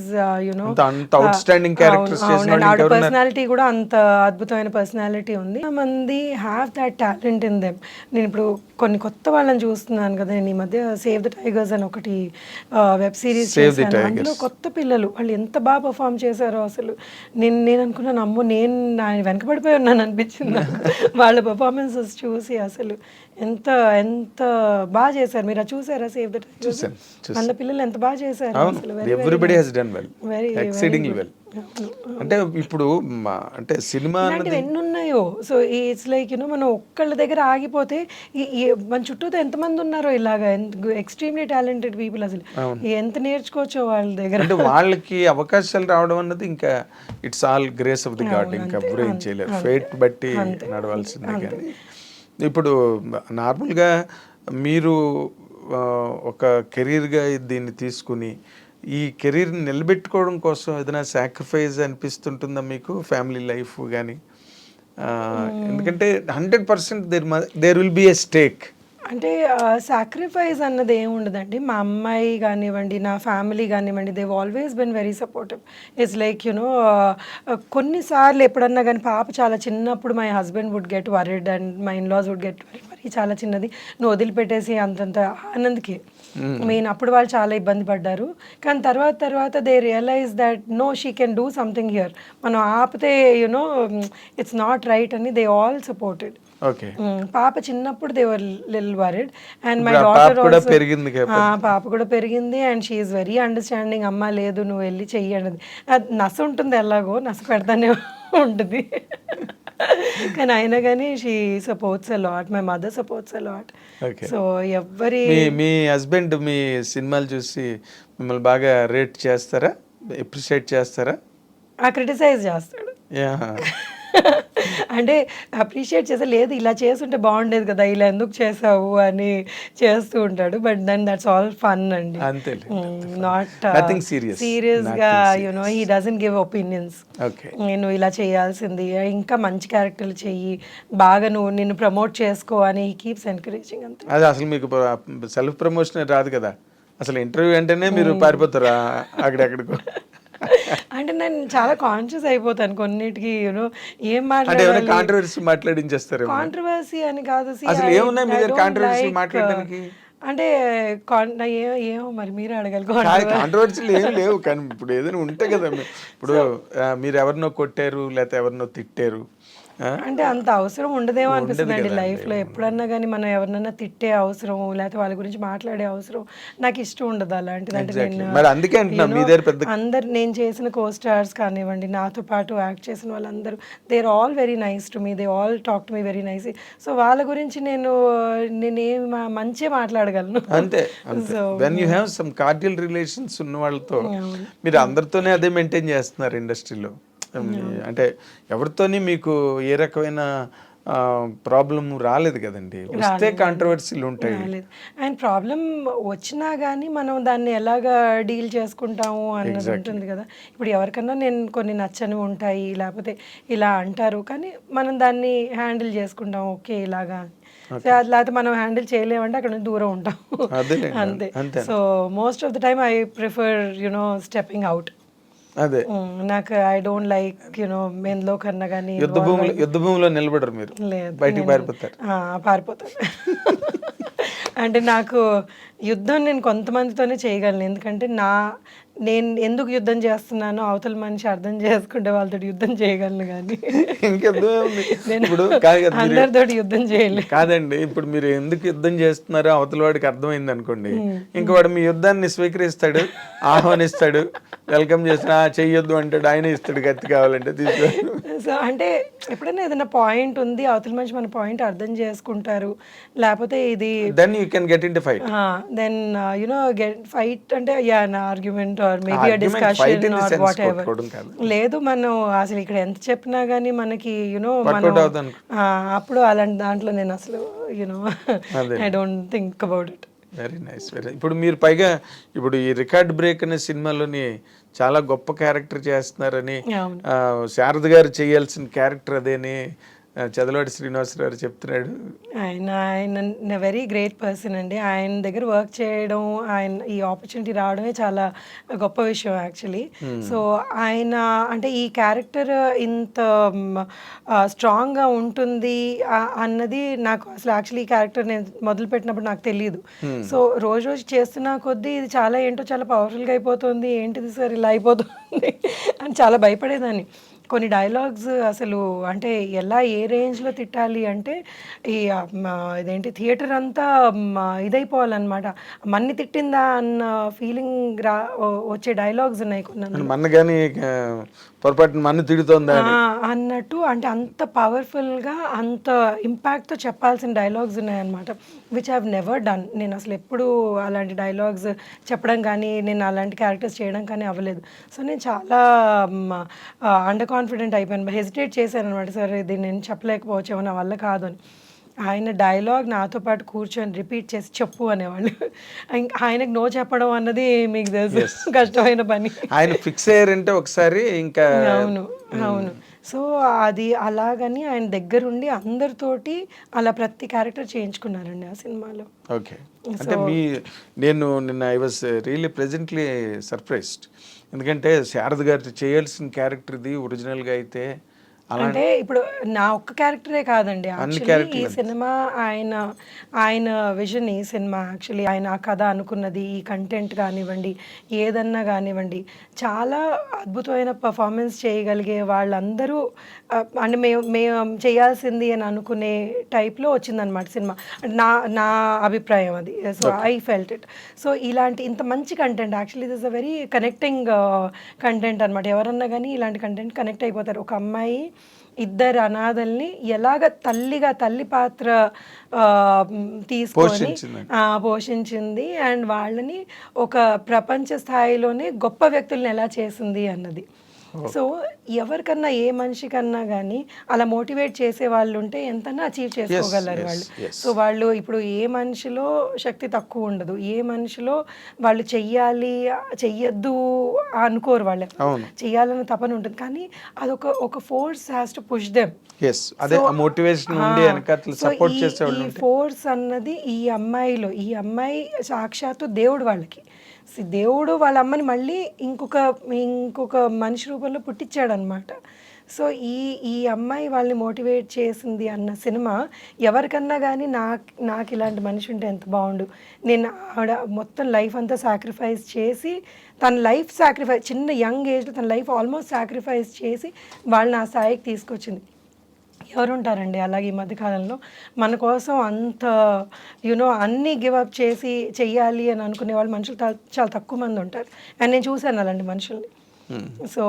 out standing characters చేసిన ఆవిడ పర్సనాలిటీ కూడా అంత అద్భుతమైన పర్సనాలిటీ ఉంది. మంది have that talent in them. నేను ఇప్పుడు కొన్ని కొత్త వాళ్ళని చూస్తున్నాను కదా, నేను ఈ మధ్య సేవ్ ద టైగర్స్ అని ఒకటి వెబ్ సిరీస్ చేశాను. అందులో కొత్త పిల్లలు వాళ్ళు ఎంత బాగా పర్ఫామ్ చేశారో అసలు నేను అనుకున్నాను అమ్మో నేను ఆయన వెనకబడిపోయి ఉన్నాను అనిపించింది వాళ్ళ పర్ఫార్మెన్సెస్ చూసి. అసలు ఎంత ఎంత బాగా చేశారు. మీరు చూసారా సేవ్ ద టైగర్స్? అందులో పిల్లలు ఎంత బాగా చేశారు అసలు. Everybody has done well, exceedingly well. అంటే ఇప్పుడు అంటే సినిమా ఎన్ని ఉన్నాయో. సో ఇట్స్ లైక్ యూనో మనం ఒక్కళ్ళ దగ్గర ఆగిపోతే మన చుట్టూతో ఎంతమంది ఉన్నారో ఇలాగా ఎక్స్ట్రీమ్లీ టాలెంటెడ్ పీపుల్. అసలు ఎంత నేర్చుకోవచ్చో వాళ్ళ దగ్గర. అంటే వాళ్ళకి అవకాశాలు రావడం అన్నది ఇంకా it's all grace of the God. ఇంకా ఎవరు ఏం చేయలేరు, ఫేట్ బట్టి నడవాల్సిందే. కానీ ఇప్పుడు నార్మల్గా మీరు ఒక కెరీర్గా దీన్ని తీసుకుని ఈ కెరీర్ని నిలబెట్టుకోవడం కోసం ఏదైనా సాక్రిఫైస్ అనిపిస్తుంటుందా మీకు? ఫ్యామిలీ లైఫ్ కానీ ఎందుకంటే 100% there will be a stake అంటే సాక్రిఫైస్ అన్నది ఏమి ఉండదండి. మా అమ్మాయి కానివ్వండి, నా ఫ్యామిలీ కానివ్వండి, they've always been very supportive. It's like కొన్నిసార్లు ఎప్పుడన్నా కానీ పాప చాలా చిన్నప్పుడు my husband would get worried and my in-laws would get worry మరి చాలా చిన్నది నువ్వు వదిలిపెట్టేసి అంతంత ఆనంద్కి మెయిన్ అప్పుడు వాళ్ళు చాలా ఇబ్బంది పడ్డారు. కానీ తర్వాత they realize that no she can do something here, మనం ఆపితే ఇట్స్ నాట్ రైట్ అని దే ఆల్ సపోర్టెడ్. ఓకే. పాప చిన్నప్పుడు they were little worried and my ఇప్పుడు ఆ డాటర్ పాప కూడా ఆల్సో పెరిగింది కదా. పాప కూడా పెరిగింది and she is very understanding. అమ్మ లేదు నువ్వు వెళ్ళి చెయ్యి అన్నది. అది నస ఉంటుంది, ఎలాగో నస పెడతానే ఉంటుంది. కానీ అయినా కానీ she supports a lot, my mother supports a lot. Okay. So ఎవ్వరి మీ హస్బెండ్ మీ సినిమాలు చూసి మిమ్మల్ని బాగా రేట్ చేస్తారా, అప్రిషియేట్ చేస్తారా? క్రిటిసైజ్ చేస్తాడు. యా. అంటే అప్రిషియేట్ చేసా లేదు ఇలా చేస్తుంటే బాగుండేది కదా, ఇలా ఎందుకు చేసావు అని చేస్తూ ఉంటాడు. But then that's all fun అండి. అంతేలే. Not Nothing serious. సీరియస్గా he doesn't give opinions. Okay. నేను ఇలా చేయాల్సింది, ఇంకా మంచి క్యారెక్టర్లు చెయ్యి, బాగా నిన్ను ప్రమోట్ చేసుకో అని హీ కీప్స్ ఎంకరేజింగ్. అంతే. అది అసలు మీకు సెల్ఫ్ ప్రమోషన్ రాదు కదా, అసలు ఇంటర్వ్యూ అంటేనే మీరు పారిపోతారా అక్కడెక్కడికో? అంటే నేను చాలా కాన్షియస్ అయిపోతాను కొన్నిటికి, ఏం అంటే ఏమైనా మాట్లాడాలి. కాంట్రవర్సీ మాట్లాడించేస్తారు. కాంట్రవర్సీ అని కాదు. అసలు ఏమున్నాయి మీ దగ్గర కాంట్రవర్సీ మాట్లాడడానికి? అంటే ఏమో మరి మీరే అడగాలి. కాంట్రవర్సీలు ఏం లేవు, కానీ ఇప్పుడు ఏదైనా ఉంటే కదా. ఇప్పుడు మీరు ఎవరినో కొట్టారు లేకపోతే ఎవరినో తిట్టారు, అంటే అంత అవసరం ఉండదేమో అనిపిస్తుంది అండి లైఫ్లో. ఎప్పుడన్నా కానీ మనం ఎవరినైనా తిట్టే అవసరం లేకపోతే వాళ్ళ గురించి మాట్లాడే అవసరం నాకు ఇష్టం ఉండదు అలాంటిది. అంటే మరి అందుకే అంటున్నా మీ దగ్గర పెద్ద అందరు నేను చేసిన కో స్టార్స్ కానివ్వండి, నాతో పాటు యాక్ట్ చేసిన వాళ్ళందరూ they are all very nice to me, they all talk to me very nice. So వాళ్ళ గురించి నేనేం మంచిగా మాట్లాడగలను. అంతే. When you have some cordial relations ఉన్న వాళ్ళతో మీరు అందరితోనే అదే మెయింటైన్ చేస్తున్నారు ఇండస్ట్రీలో. అంటే ఎవరితోని మీకు ఏ రకమైన ప్రాబ్లం రాలేదు కదండి, వస్తే కాంట్రవర్సీలు ఉంటాయి. అండ్ ప్రాబ్లం వచ్చినా కానీ మనం దాన్ని ఎలాగా డీల్ చేసుకుంటాము అన్నది ఉంటుంది కదా. ఇప్పుడు ఎవరికన్నా నేను కొన్ని నచ్చని ఉంటాయి లేకపోతే ఇలా అంటారు, కానీ మనం దాన్ని హ్యాండిల్ చేసుకుంటాం. ఓకే ఇలాగా, లేకపోతే మనం హ్యాండిల్ చేయలేమంటే అక్కడ నుంచి దూరం ఉంటాం. అంతే. So most of the time I prefer stepping out. అదే నాకు ఐ డోంట్ లైక్ ఎందులో కన్నా కానీ యుద్ధ భూమిలో నిలబడరు మీరు, బయటికి పారిపోతాను. అంటే నాకు యుద్ధం నేను కొంతమందితోనే చేయగలను, ఎందుకంటే నేను ఎందుకు యుద్ధం చేస్తున్నానో అవతల మనిషి అర్థం చేసుకుంటే వాళ్ళతో యుద్ధం చేయగలను, కానీ అందరితో యుద్ధం చేయలేదు. కాదండి, ఇప్పుడు మీరు ఎందుకు యుద్ధం చేస్తున్నారో అవతల వాడికి అర్థమైంది అనుకోండి, ఇంకా వాడు మీ యుద్ధాన్ని స్వీకరిస్తాడు, ఆహ్వానిస్తాడు, వెల్కమ్ చేసిన చెయ్యొద్దు అంటాడు, ఆయన ఇస్తాడు కత్తి కావాలంటే తీసుకో. సో అంటే ఎప్పుడైనా ఏదైనా పాయింట్ ఉంది, అవతల మనిషి మన పాయింట్ అర్థం చేసుకుంటారు, లేకపోతే ఇది then you can get into fight. Then get fight అంటే argument or maybe a discussion or whatever. లేదు మనం అసలు ఇక్కడ ఎంత చెప్పినా కానీ మనకి మనం అప్పుడు అలాంటి దాంట్లో నేను అసలు I don't think about it. Very nice. ఇప్పుడు మీరు పైగా ఇప్పుడు ఈ రికార్డ్ బ్రేక్ అనే సినిమాలోని చాలా గొప్ప క్యారెక్టర్ చేస్తున్నారని, శారద గారు చేయాల్సిన క్యారెక్టర్ అదేని చదలవాడి శ్రీనివాసరావు చెప్తున్నాడు. ఆయన వెరీ గ్రేట్ పర్సన్ అండి. ఆయన దగ్గర వర్క్ చేయడం, ఆయన ఈ ఆపర్చునిటీ రావడమే చాలా గొప్ప విషయం యాక్చువల్లీ. సో ఆయన అంటే ఈ క్యారెక్టర్ ఇంత స్ట్రాంగ్గా ఉంటుంది అన్నది నాకు అసలు యాక్చువల్లీ ఈ క్యారెక్టర్ నేను మొదలుపెట్టినప్పుడు నాకు తెలియదు. సో రోజు చేస్తున్న కొద్దీ ఇది చాలా ఏంటో చాలా పవర్ఫుల్గా అయిపోతుంది, ఏంటిది సార్ ఇలా అయిపోతుంది అని చాలా భయపడేదాన్ని. కొన్ని డైలాగ్స్ అసలు అంటే ఎలా ఏ రేంజ్లో తిట్టాలి అంటే ఇదేంటి థియేటర్ అంతా ఇదైపోవాలన్నమాట, మన్ని తిట్టిందా అన్న ఫీలింగ్ వచ్చే డైలాగ్స్ ఉన్నాయి కొన్ని. మన కానీ పొరపాటు మన్ను తిడుతోందా అన్నట్టు, అంటే అంత పవర్ఫుల్గా అంత ఇంపాక్ట్తో చెప్పాల్సిన డైలాగ్స్ ఉన్నాయన్నమాట, which I have never done. నేను అసలు ఎప్పుడు అలాంటి డైలాగ్స్ చెప్పడం కానీ నేను అలాంటి క్యారెక్టర్స్ చేయడం కానీ అవ్వలేదు. సో నేను చాలా అండర్ కాన్ఫిడెంట్ అయిపోయాను, హెసిటేట్ చేశాను అనమాట, సార్ ఇది నేను చెప్పలేకపోవచ్చేమో నా వల్ల కాదు అని. ఆయన డైలాగ్ నాతో పాటు కూర్చొని రిపీట్ చేసి చెప్పు అనేవాళ్ళు. ఇంకా ఆయనకు నో చెప్పడం అన్నది మీకు తెలుసు కష్టమైన పని. ఆయన ఫిక్స్ అయ్యారంటే ఒకసారి ఇంకా అవును, అవును. సో అది అలాగని ఆయన దగ్గరుండి అందరితోటి అలా ప్రతి క్యారెక్టర్ చేయించుకున్నారండి ఆ సినిమాలో. ఓకే. అంటే నేను నిన్న I was really presently surprised. ఎందుకంటే శారద గారు చేయాల్సిన క్యారెక్టర్ ఇది ఒరిజినల్గా అయితే అంటే ఇప్పుడు నా ఒక్క క్యారెక్టరే కాదండి, యాక్చువల్లీ ఈ సినిమా ఆయన విజన్, ఈ సినిమా యాక్చువల్లీ ఆయన ఆ కథ అనుకున్నది, ఈ కంటెంట్ కానివ్వండి, ఏదన్నా కానివ్వండి, చాలా అద్భుతమైన పర్ఫార్మెన్స్ చేయగలిగే వాళ్ళందరూ అంటే మేము చేయాల్సింది అని అనుకునే టైప్లో వచ్చిందనమాట సినిమా. నా అభిప్రాయం అది. So I felt it. So ఇలాంటి ఇంత మంచి content, actually this a very connecting content అనమాట. ఎవరన్నా కానీ ఇలాంటి కంటెంట్ కనెక్ట్ అయిపోతారు. ఒక అమ్మాయి ఇద్దరు అనాథల్ని ఎలాగ తల్లి పాత్ర తీసుకొని పోషించింది అండ్ వాళ్ళని ఒక ప్రపంచ స్థాయిలోనే గొప్ప వ్యక్తుల్ని ఎలా చేసింది అన్నది. సో ఎవరికన్నా, ఏ మనిషికన్నా కానీ అలా మోటివేట్ చేసే వాళ్ళు ఉంటే ఎంతనా అచీవ్ చేసుకోగలరు వాళ్ళు. సో వాళ్ళు ఇప్పుడు ఏ మనిషిలో శక్తి తక్కువ ఉండదు, ఏ మనిషిలో వాళ్ళు చెయ్యొద్దు అనుకోరు, వాళ్ళు చెయ్యాలని తపన ఉంటుంది, కానీ అదొక force has to push them. ఈ ఫోర్స్ అన్నది ఈ అమ్మాయి సాక్షాత్తు దేవుడు వాళ్ళకి. దేవుడు వాళ్ళ అమ్మని మళ్ళీ ఇంకొక మనిషి రూపంలో పుట్టించాడు అనమాట. సో ఈ అమ్మాయి వాళ్ళని మోటివేట్ చేసింది అన్న సినిమా ఎవరికన్నా కానీ నాకు ఇలాంటి మనిషి ఉంటే ఎంత బాగుండు. నేను ఆవిడ మొత్తం లైఫ్ అంతా సాక్రిఫైస్ చేసి, తన లైఫ్ సాక్రిఫైస్, చిన్న యంగ్ ఏజ్లో తన లైఫ్ ఆల్మోస్ట్ సాక్రిఫైస్ చేసి వాళ్ళని ఆ స్థాయికి తీసుకొచ్చింది. ఎవరుంటారండి అలాగే ఈ మధ్యకాలంలో మన కోసం అంత అన్నీ గివప్ చేసి చెయ్యాలి అని అనుకునే వాళ్ళు మనుషులు చాలా తక్కువ మంది ఉంటారు. అండ్ నేను చూశాను అలాంటి మనుషుల్ని. So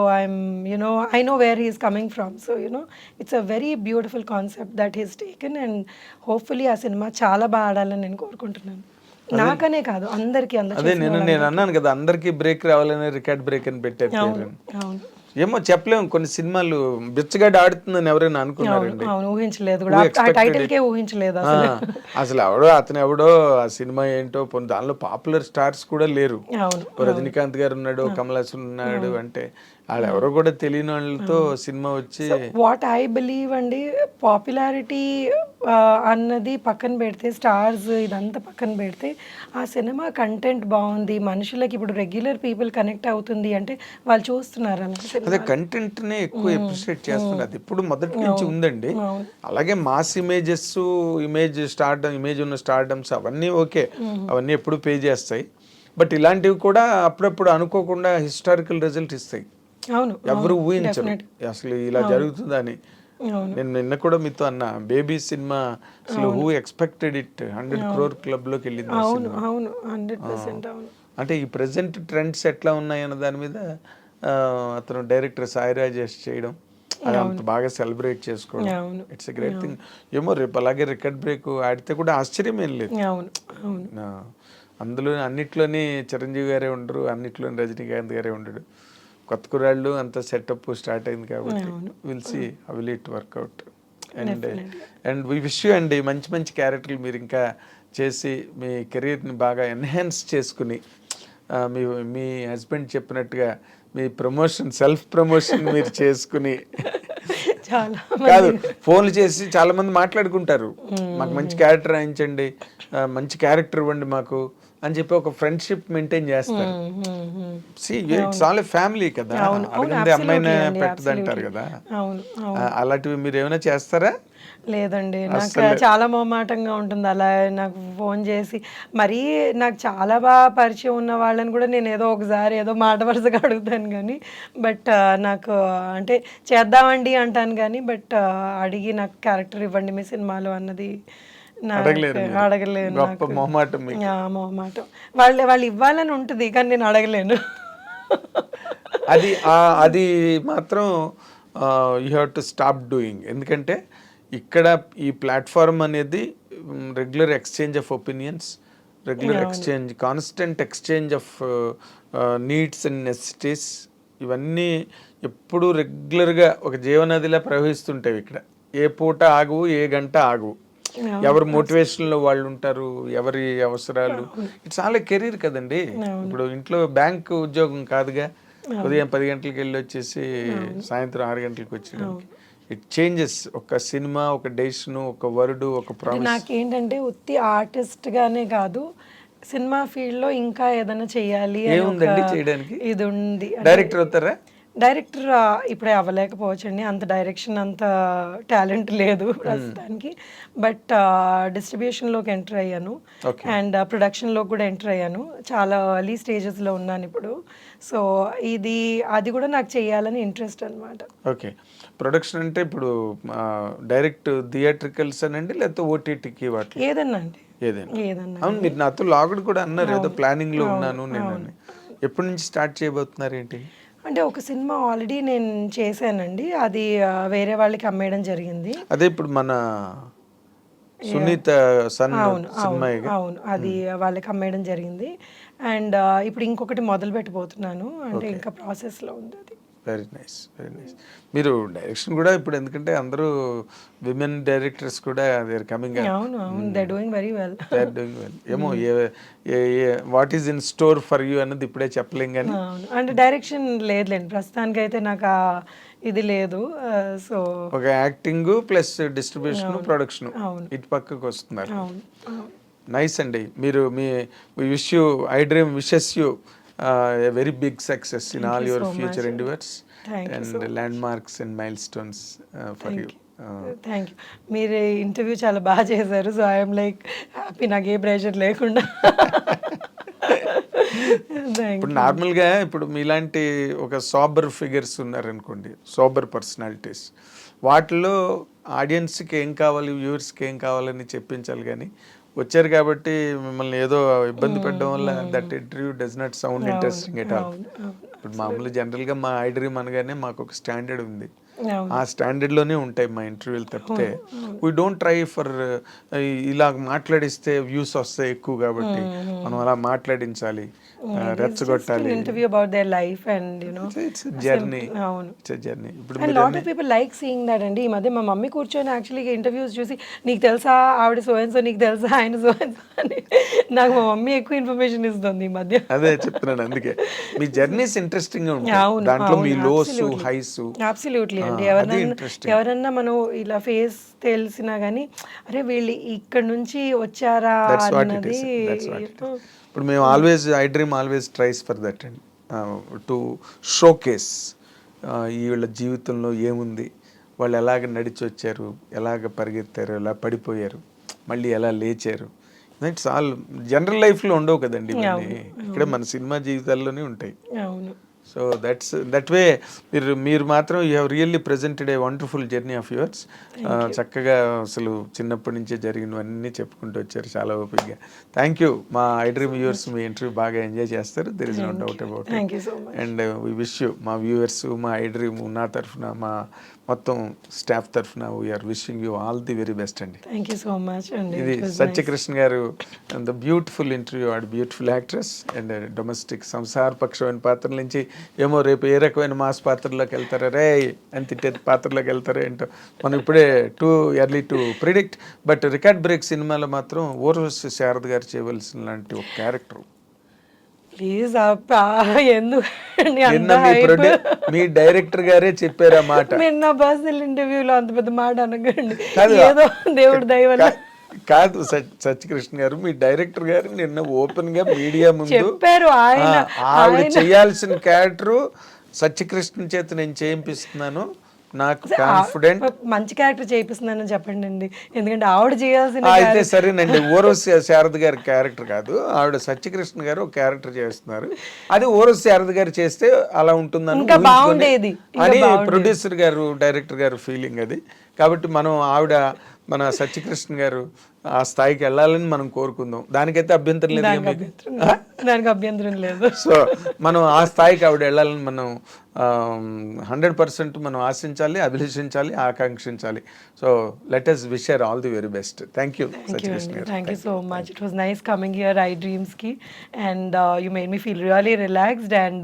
I know where he's coming from. So it's a very beautiful concept that he's taken and hopefully ఆ సినిమా చాలా బాగా ఆడాలని నేను కోరుకుంటున్నాను. నాకనే కాదు, అందరికీ. అదే నేను అన్నాను కదా, అందరికీ బ్రేక్ రావాలని రికార్డ్ బ్రేక్ అని పెట్టారు. అవును, ఏమో చెప్పలేము, కొన్ని సినిమాలు బిచ్చగాడు ఆడుతుందని ఎవరైనా అనుకున్నారండి. ఊహించలేదు, ఊహించలేదు అసలు అతను ఎవడో ఆ సినిమా ఏంటో, దానిలో పాపులర్ స్టార్స్ కూడా లేరు. రజనీకాంత్ గారు ఉన్నాడు, కమల్ హాసన్ ఉన్నాడు, అంటే వాళ్ళు ఎవరో కూడా తెలియని వాళ్ళతో సినిమా వచ్చి. వాట్ ఐ బిలీవ్ అండి, పాపులారిటీ అన్నది పక్కన పెడితే, స్టార్స్ ఇదంతా పక్కన పెడితే, ఆ సినిమా కంటెంట్ బాగుంది, మనుషులకి ఇప్పుడు రెగ్యులర్ పీపుల్ కనెక్ట్ అవుతుంది అంటే వాళ్ళు చూస్తున్నారు. అదే కంటెంట్ నే ఎక్కువ అప్రిషియేట్ చేస్తున్నారు. అది ఇప్పుడు మొదటి నుంచి ఉందండి. అలాగే మాస్ ఇమేజ్ ఉన్న స్టార్డమ్స్ అవన్నీ ఓకే, అవన్నీ ఎప్పుడు పే చేస్తాయి. బట్ ఇలాంటివి కూడా అప్పుడప్పుడు అనుకోకుండా హిస్టారికల్ రిజల్ట్ ఇస్తాయి. ఎవరు ఊహించరు అసలు ఇలా జరుగుతుందని. నేను నిన్న కూడా మీతో అన్న, బేబీ సినిమా అసలు who expected it 100 crore club లోకి వెళ్ళింది. అంటే ఈ ప్రెసెంట్ ట్రెండ్స్ ఎట్లా ఉన్నాయి అన్న దాని మీద అతను డైరెక్టర్ సాయి రాజేష్ చేయడం, అది అంత బాగా సెలబ్రేట్ చేసుకోవడం, ఇట్స్ ఎ గ్రేట్ థింగ్. ఏమో రేపు అలాగే రికార్డ్ బ్రేక్ ఆడితే కూడా ఆశ్చర్యం ఏం లేదు. అందులో అన్నిట్లోని చిరంజీవి గారే ఉండరు, అన్నిట్లోని రజనీకాంత్ గారే ఉండడు. కొత్త కుర్రాళ్ళు అంతా సెటప్ స్టార్ట్ అయింది కాబట్టి will see how will it work out. And we wish you అండి మంచి మంచి క్యారెక్టర్లు మీరు ఇంకా చేసి మీ కెరీర్ని బాగా ఎన్హాన్స్ చేసుకుని, మీ హస్బెండ్ చెప్పినట్టుగా మీ సెల్ఫ్ ప్రమోషన్ మీరు చేసుకుని, కాదు ఫోన్లు చేసి చాలా మంది మాట్లాడుకుంటారు, మాకు మంచి క్యారెక్టర్ రాయించండి, మంచి క్యారెక్టర్ ఇవ్వండి మాకు అని చెప్పి ఒక ఫ్రెండ్షిప్ మెయింటైన్ చేస్తారు. ఇట్స్ ఆల్ ఏ ఫ్యామిలీ కదా, అడిగింది అమ్మాయినే పెట్టదంటారు కదా. అలాంటివి మీరు ఏమైనా చేస్తారా? లేదండి, నాకు చాలా మొహమాటంగా ఉంటుంది అలా నాకు ఫోన్ చేసి. మరీ నాకు చాలా బాగా పరిచయం ఉన్న వాళ్ళని కూడా నేను ఏదో మాట వరుసగా అడుగుతాను కానీ, బట్ నాకు అంటే చేద్దామండి అంటాను కానీ, బట్ అడిగి నాకు క్యారెక్టర్ ఇవ్వండి మీ సినిమాలో అన్నది అడగలేను. మొహమాటం. వాళ్ళు ఇవ్వాలని ఉంటుంది కానీ నేను అడగలేను. అది మాత్రం you have to stop doing. ఎందుకంటే ఇక్కడ ఈ ప్లాట్ఫామ్ అనేది regular exchange of opinions, constant exchange of needs and necessities, ఇవన్నీ ఎప్పుడు రెగ్యులర్గా ఒక జీవనదిలా ప్రవహిస్తుంటాయి. ఇక్కడ ఏ పూట ఆగు, ఏ గంట ఆగు. ఎవరు మోటివేషన్ లో వాళ్ళు ఉంటారు, ఎవరి అవసరాలు. ఇట్స్ ఆల్ కెరీర్ కదండి. ఇప్పుడు ఇంట్లో బ్యాంక్ ఉద్యోగం కాదుగా, ఉదయం 10 గంటలకు వెళ్ళి వచ్చేసి సాయంత్రం 6 గంటలకు వచ్చేయడానికి. It changes. ఒక సినిమా, ఒక డెసిషన్, ఒక వర్డ్, ఒక ప్రామిస్. నాకేంటంటే ఉత్తి ఆర్టిస్ట్ గానే కాదు, సినిమా ఫీల్డ్ లో ఇంకా ఏదైనా చెయ్యాలి అని ఏముందండి చేయడానికి? ఇది ఉంది. డైరెక్టర్ అవుతారా? డైరెక్టర్ ఇప్పుడే అవ్వలేకపోవచ్చండి, అంత డైరెక్షన్ అంత టాలెంట్ లేదు ప్రస్తుతానికి. బట్ డిస్ట్రిబ్యూషన్లోకి ఎంటర్ అయ్యాను అండ్ ప్రొడక్షన్లోకి కూడా ఎంటర్ అయ్యాను. చాలా ఎర్లీ స్టేజెస్లో ఉన్నాను ఇప్పుడు. సో అది కూడా నాకు చేయాలని ఇంట్రెస్ట్ అనమాట. ఓకే. ప్రొడక్షన్ అంటే ఇప్పుడు డైరెక్ట్ థియేట్రికల్స్ అనండి, లేకపోతే ఓటీటీకి వాటి ఏదన్నా అండి, ఏదైనా. అవును, మీరు నాతో లాగుడు కూడా అన్నారు ఏదో ప్లానింగ్ లో ఉన్నాను నేను. ఎప్పటి నుంచి స్టార్ట్ చేయబోతున్నారు ఏంటి? అంటే ఒక సినిమా ఆల్రెడీ నేను చేశానండి, అది వేరే వాళ్ళకి అమ్మేయడం జరిగింది. అదే ఇప్పుడు మన సునీత సన్ సినిమా. అవును, అది వాళ్ళకి అమ్మేయడం జరిగింది. అండ్ ఇప్పుడు ఇంకొకటి మొదలు పెట్టబోతున్నాను, అంటే ఇంకా ప్రాసెస్లో ఉంది అది. Very nice, very nice. మీరు డైరెక్షన్ కూడా ఇప్పుడు, ఎందుకంటే అందరూ విమెన్ డైరెక్టర్స్ కూడా దే ఆర్ కమింగ్ అప్. అవును, they are doing very well. They are doing well. ఏమో what is in store for you అన్నది ఇప్పుడే చెప్పలేం కానీ. అవును, అంటే డైరెక్షన్ లేదులేండి ప్రస్తుతానికి అయితే, నాకు ఇది లేదు. సో ఒక యాక్టింగ్ ప్లస్ డిస్ట్రిబ్యూషన్, ప్రొడక్షన్, ఇటు పక్కకు వస్తున్నారు. నైస్ అండి. మీరు మీ wish you, I dream wishes you a very big success in all your future endeavors and landmarks and milestones for you. Thank you. మీరు ఇంటర్వ్యూ చాలా బాగా చేశారు. సో ఐఎమ్ లైక్ హ్యాపీ, నాకు ఏ ప్రెషర్ లేకుండా. ఇప్పుడు నార్మల్గా ఇప్పుడు మీలాంటి ఒక సోబర్ ఫిగర్స్ ఉన్నారనుకోండి, సోబర్ పర్సనాలిటీస్, వాటిలో ఆడియన్స్కి ఏం కావాలి, వ్యూవర్స్కి ఏం కావాలని చెప్పించాలి. కానీ వచ్చారు కాబట్టి మిమ్మల్ని ఏదో ఇబ్బంది పెట్టడం వల్ల that interview does not sound interesting at all. ఇప్పుడు మామూలు జనరల్గా మా ఐ డ్రీమ్ అనగానే మాకు ఒక స్టాండర్డ్ ఉంది, ఆ స్టాండర్డ్లోనే ఉంటాయి మా ఇంటర్వ్యూలు తప్పితే వీ డోంట్ ట్రై ఫర్ ఇలా మాట్లాడిస్తే వ్యూస్ వస్తాయి ఎక్కువ కాబట్టి మనం అలా మాట్లాడించాలి, రెచ్చగొట్టాలి. Interview about their life and you know it's journey. అవును, ఇట్స్ జర్నీ. ఇప్పుడు and lot of people like seeing that అండి. ఈ మధ్య మా మమ్మీ కూర్చొని యాక్చువల్లీ ఇంటర్వ్యూస్ చూసి, నీకు తెలుసా ఆవిడ సో అండ్ సో, నీకు తెలుసా ఆయన సో అండ్ సో అని, నాకు మా మమ్మీ ఎక్కువ ఇన్ఫర్మేషన్ ఇస్తుంది ఈ మధ్య. అదే చెప్తున్నాను, అందుకే మీ జర్నీస్ ఇంట్రెస్టింగ్ గా ఉంటాయి. దాంట్లో మీ లోస్ హైస్. అబ్సల్యూట్లీ అండి. ఎవరన్నా మనం ఇలా ఫేస్ తెలిసినా కానీ, అరే వీళ్ళు ఇక్కడ నుంచి వచ్చారా అన్నది. ఇప్పుడు మేము always, I dream always tries for that and to showcase వీళ్ళ జీవితంలో ఏముంది, వాళ్ళు ఎలాగ నడిచి వచ్చారు, ఎలాగ పరిగెత్తారు, ఎలా పడిపోయారు, మళ్ళీ ఎలా లేచారు. ఇట్స్ ఆల్ జనరల్ లైఫ్లో ఉండవు కదండి ఇవన్నీ, ఇక్కడ మన సినిమా జీవితాల్లోనే ఉంటాయి. సో దట్ వే మీరు మాత్రం you have really presented a wonderful journey of yours. చక్కగా అసలు చిన్నప్పటి నుంచే జరిగినవన్నీ చెప్పుకుంటూ వచ్చారు చాలా ఓపికగా. Thank you. మా ఐ డ్రీమ్ వ్యూవర్స్ మీ ఇంటర్వ్యూ బాగా ఎంజాయ్ చేస్తారు, there is no doubt about it. And we wish you, మా వ్యూవర్స్, మా ఐ డ్రీమ్ నా తరఫున, మా మొత్తం స్టాఫ్ తరఫున we're wishing you all the very best అండి. థ్యాంక్ యూ సో మచ్ అండి. ఇది సత్యకృష్ణ గారు, the beautiful interview, and beautiful actress and domestic సంసారపక్షమైన పాత్రల నుంచి ఏమో రేపు ఏ రకమైన మాస్ పాత్రలోకి వెళ్తారా రే అని తిట్టే పాత్రలోకి వెళ్తారో ఏంటో మనం ఇప్పుడే too early to predict. But record break సినిమాలో మాత్రం ఊర్వశి శారద గారు చేయవలసిన లాంటి ఒక క్యారెక్టర్. ప్లీజ్ మీ డైరెక్టర్ గారే చెప్పారు ఆ మాట. మీరు నా పర్సనల్ ఇంటర్వ్యూలో అంత పెద్ద మాట అనకండి, ఏదో దేవుడి దయ వల్ల. కాదు సత్యకృష్ణ గారు, మీ డైరెక్టర్ గారు నిన్న ఓపెన్ గా మీడియా ముందు చెప్పారు, ఆవిడ చేయాల్సిన క్యారెక్టర్ సత్యకృష్ణ చేత నేను చేయిస్తున్నాను, నాకు కాన్ఫిడెంట్. మంచి క్యారెక్టర్ చేయిస్తున్నానని చెప్పండి అండి, ఎందుకంటే ఆవిడ చేయాల్సిన. అయితే సరేనండి, ఊర్వశి శారద గారి క్యారెక్టర్ కాదు, ఆవిడ సత్యకృష్ణ గారు ఒక క్యారెక్టర్ చేస్తున్నారు, అది ఊర్వశి శారద గారు చేస్తే అలా ఉంటుందని బాగుండేది అని ప్రొడ్యూసర్ గారు, డైరెక్టర్ గారు ఫీలింగ్ అది. కాబట్టి మనం మన సత్యకృష్ణ గారు ఆ స్థాయికి వెళ్ళాలని మనం కోరుకుందాం. దానికైతే అభ్యంతరం లేదు, దానికి అభ్యంతరం లేదు. సో మనం ఆ స్థాయికి ఆవిడ వెళ్ళాలని మనం 100% మనం ఆశించాలి, అభిలషించాలి, ఆకాంక్షించాలి. So let us wish her all the very best. Thank you Sachikrishan garu. Thank you so much. It was nice coming here I Dreams ki, and you made me feel really relaxed, and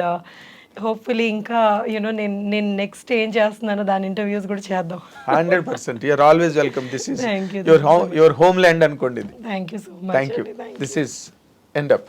hopefully ఇంకా you know నేను next ఏం చేస్తున్నానో దాని interviews కూడా చేద్దాం. 100%. You're always welcome. This is Thank you. your homeland అనుకోండి ఇది. Thank you so much. Thank you. This is end up.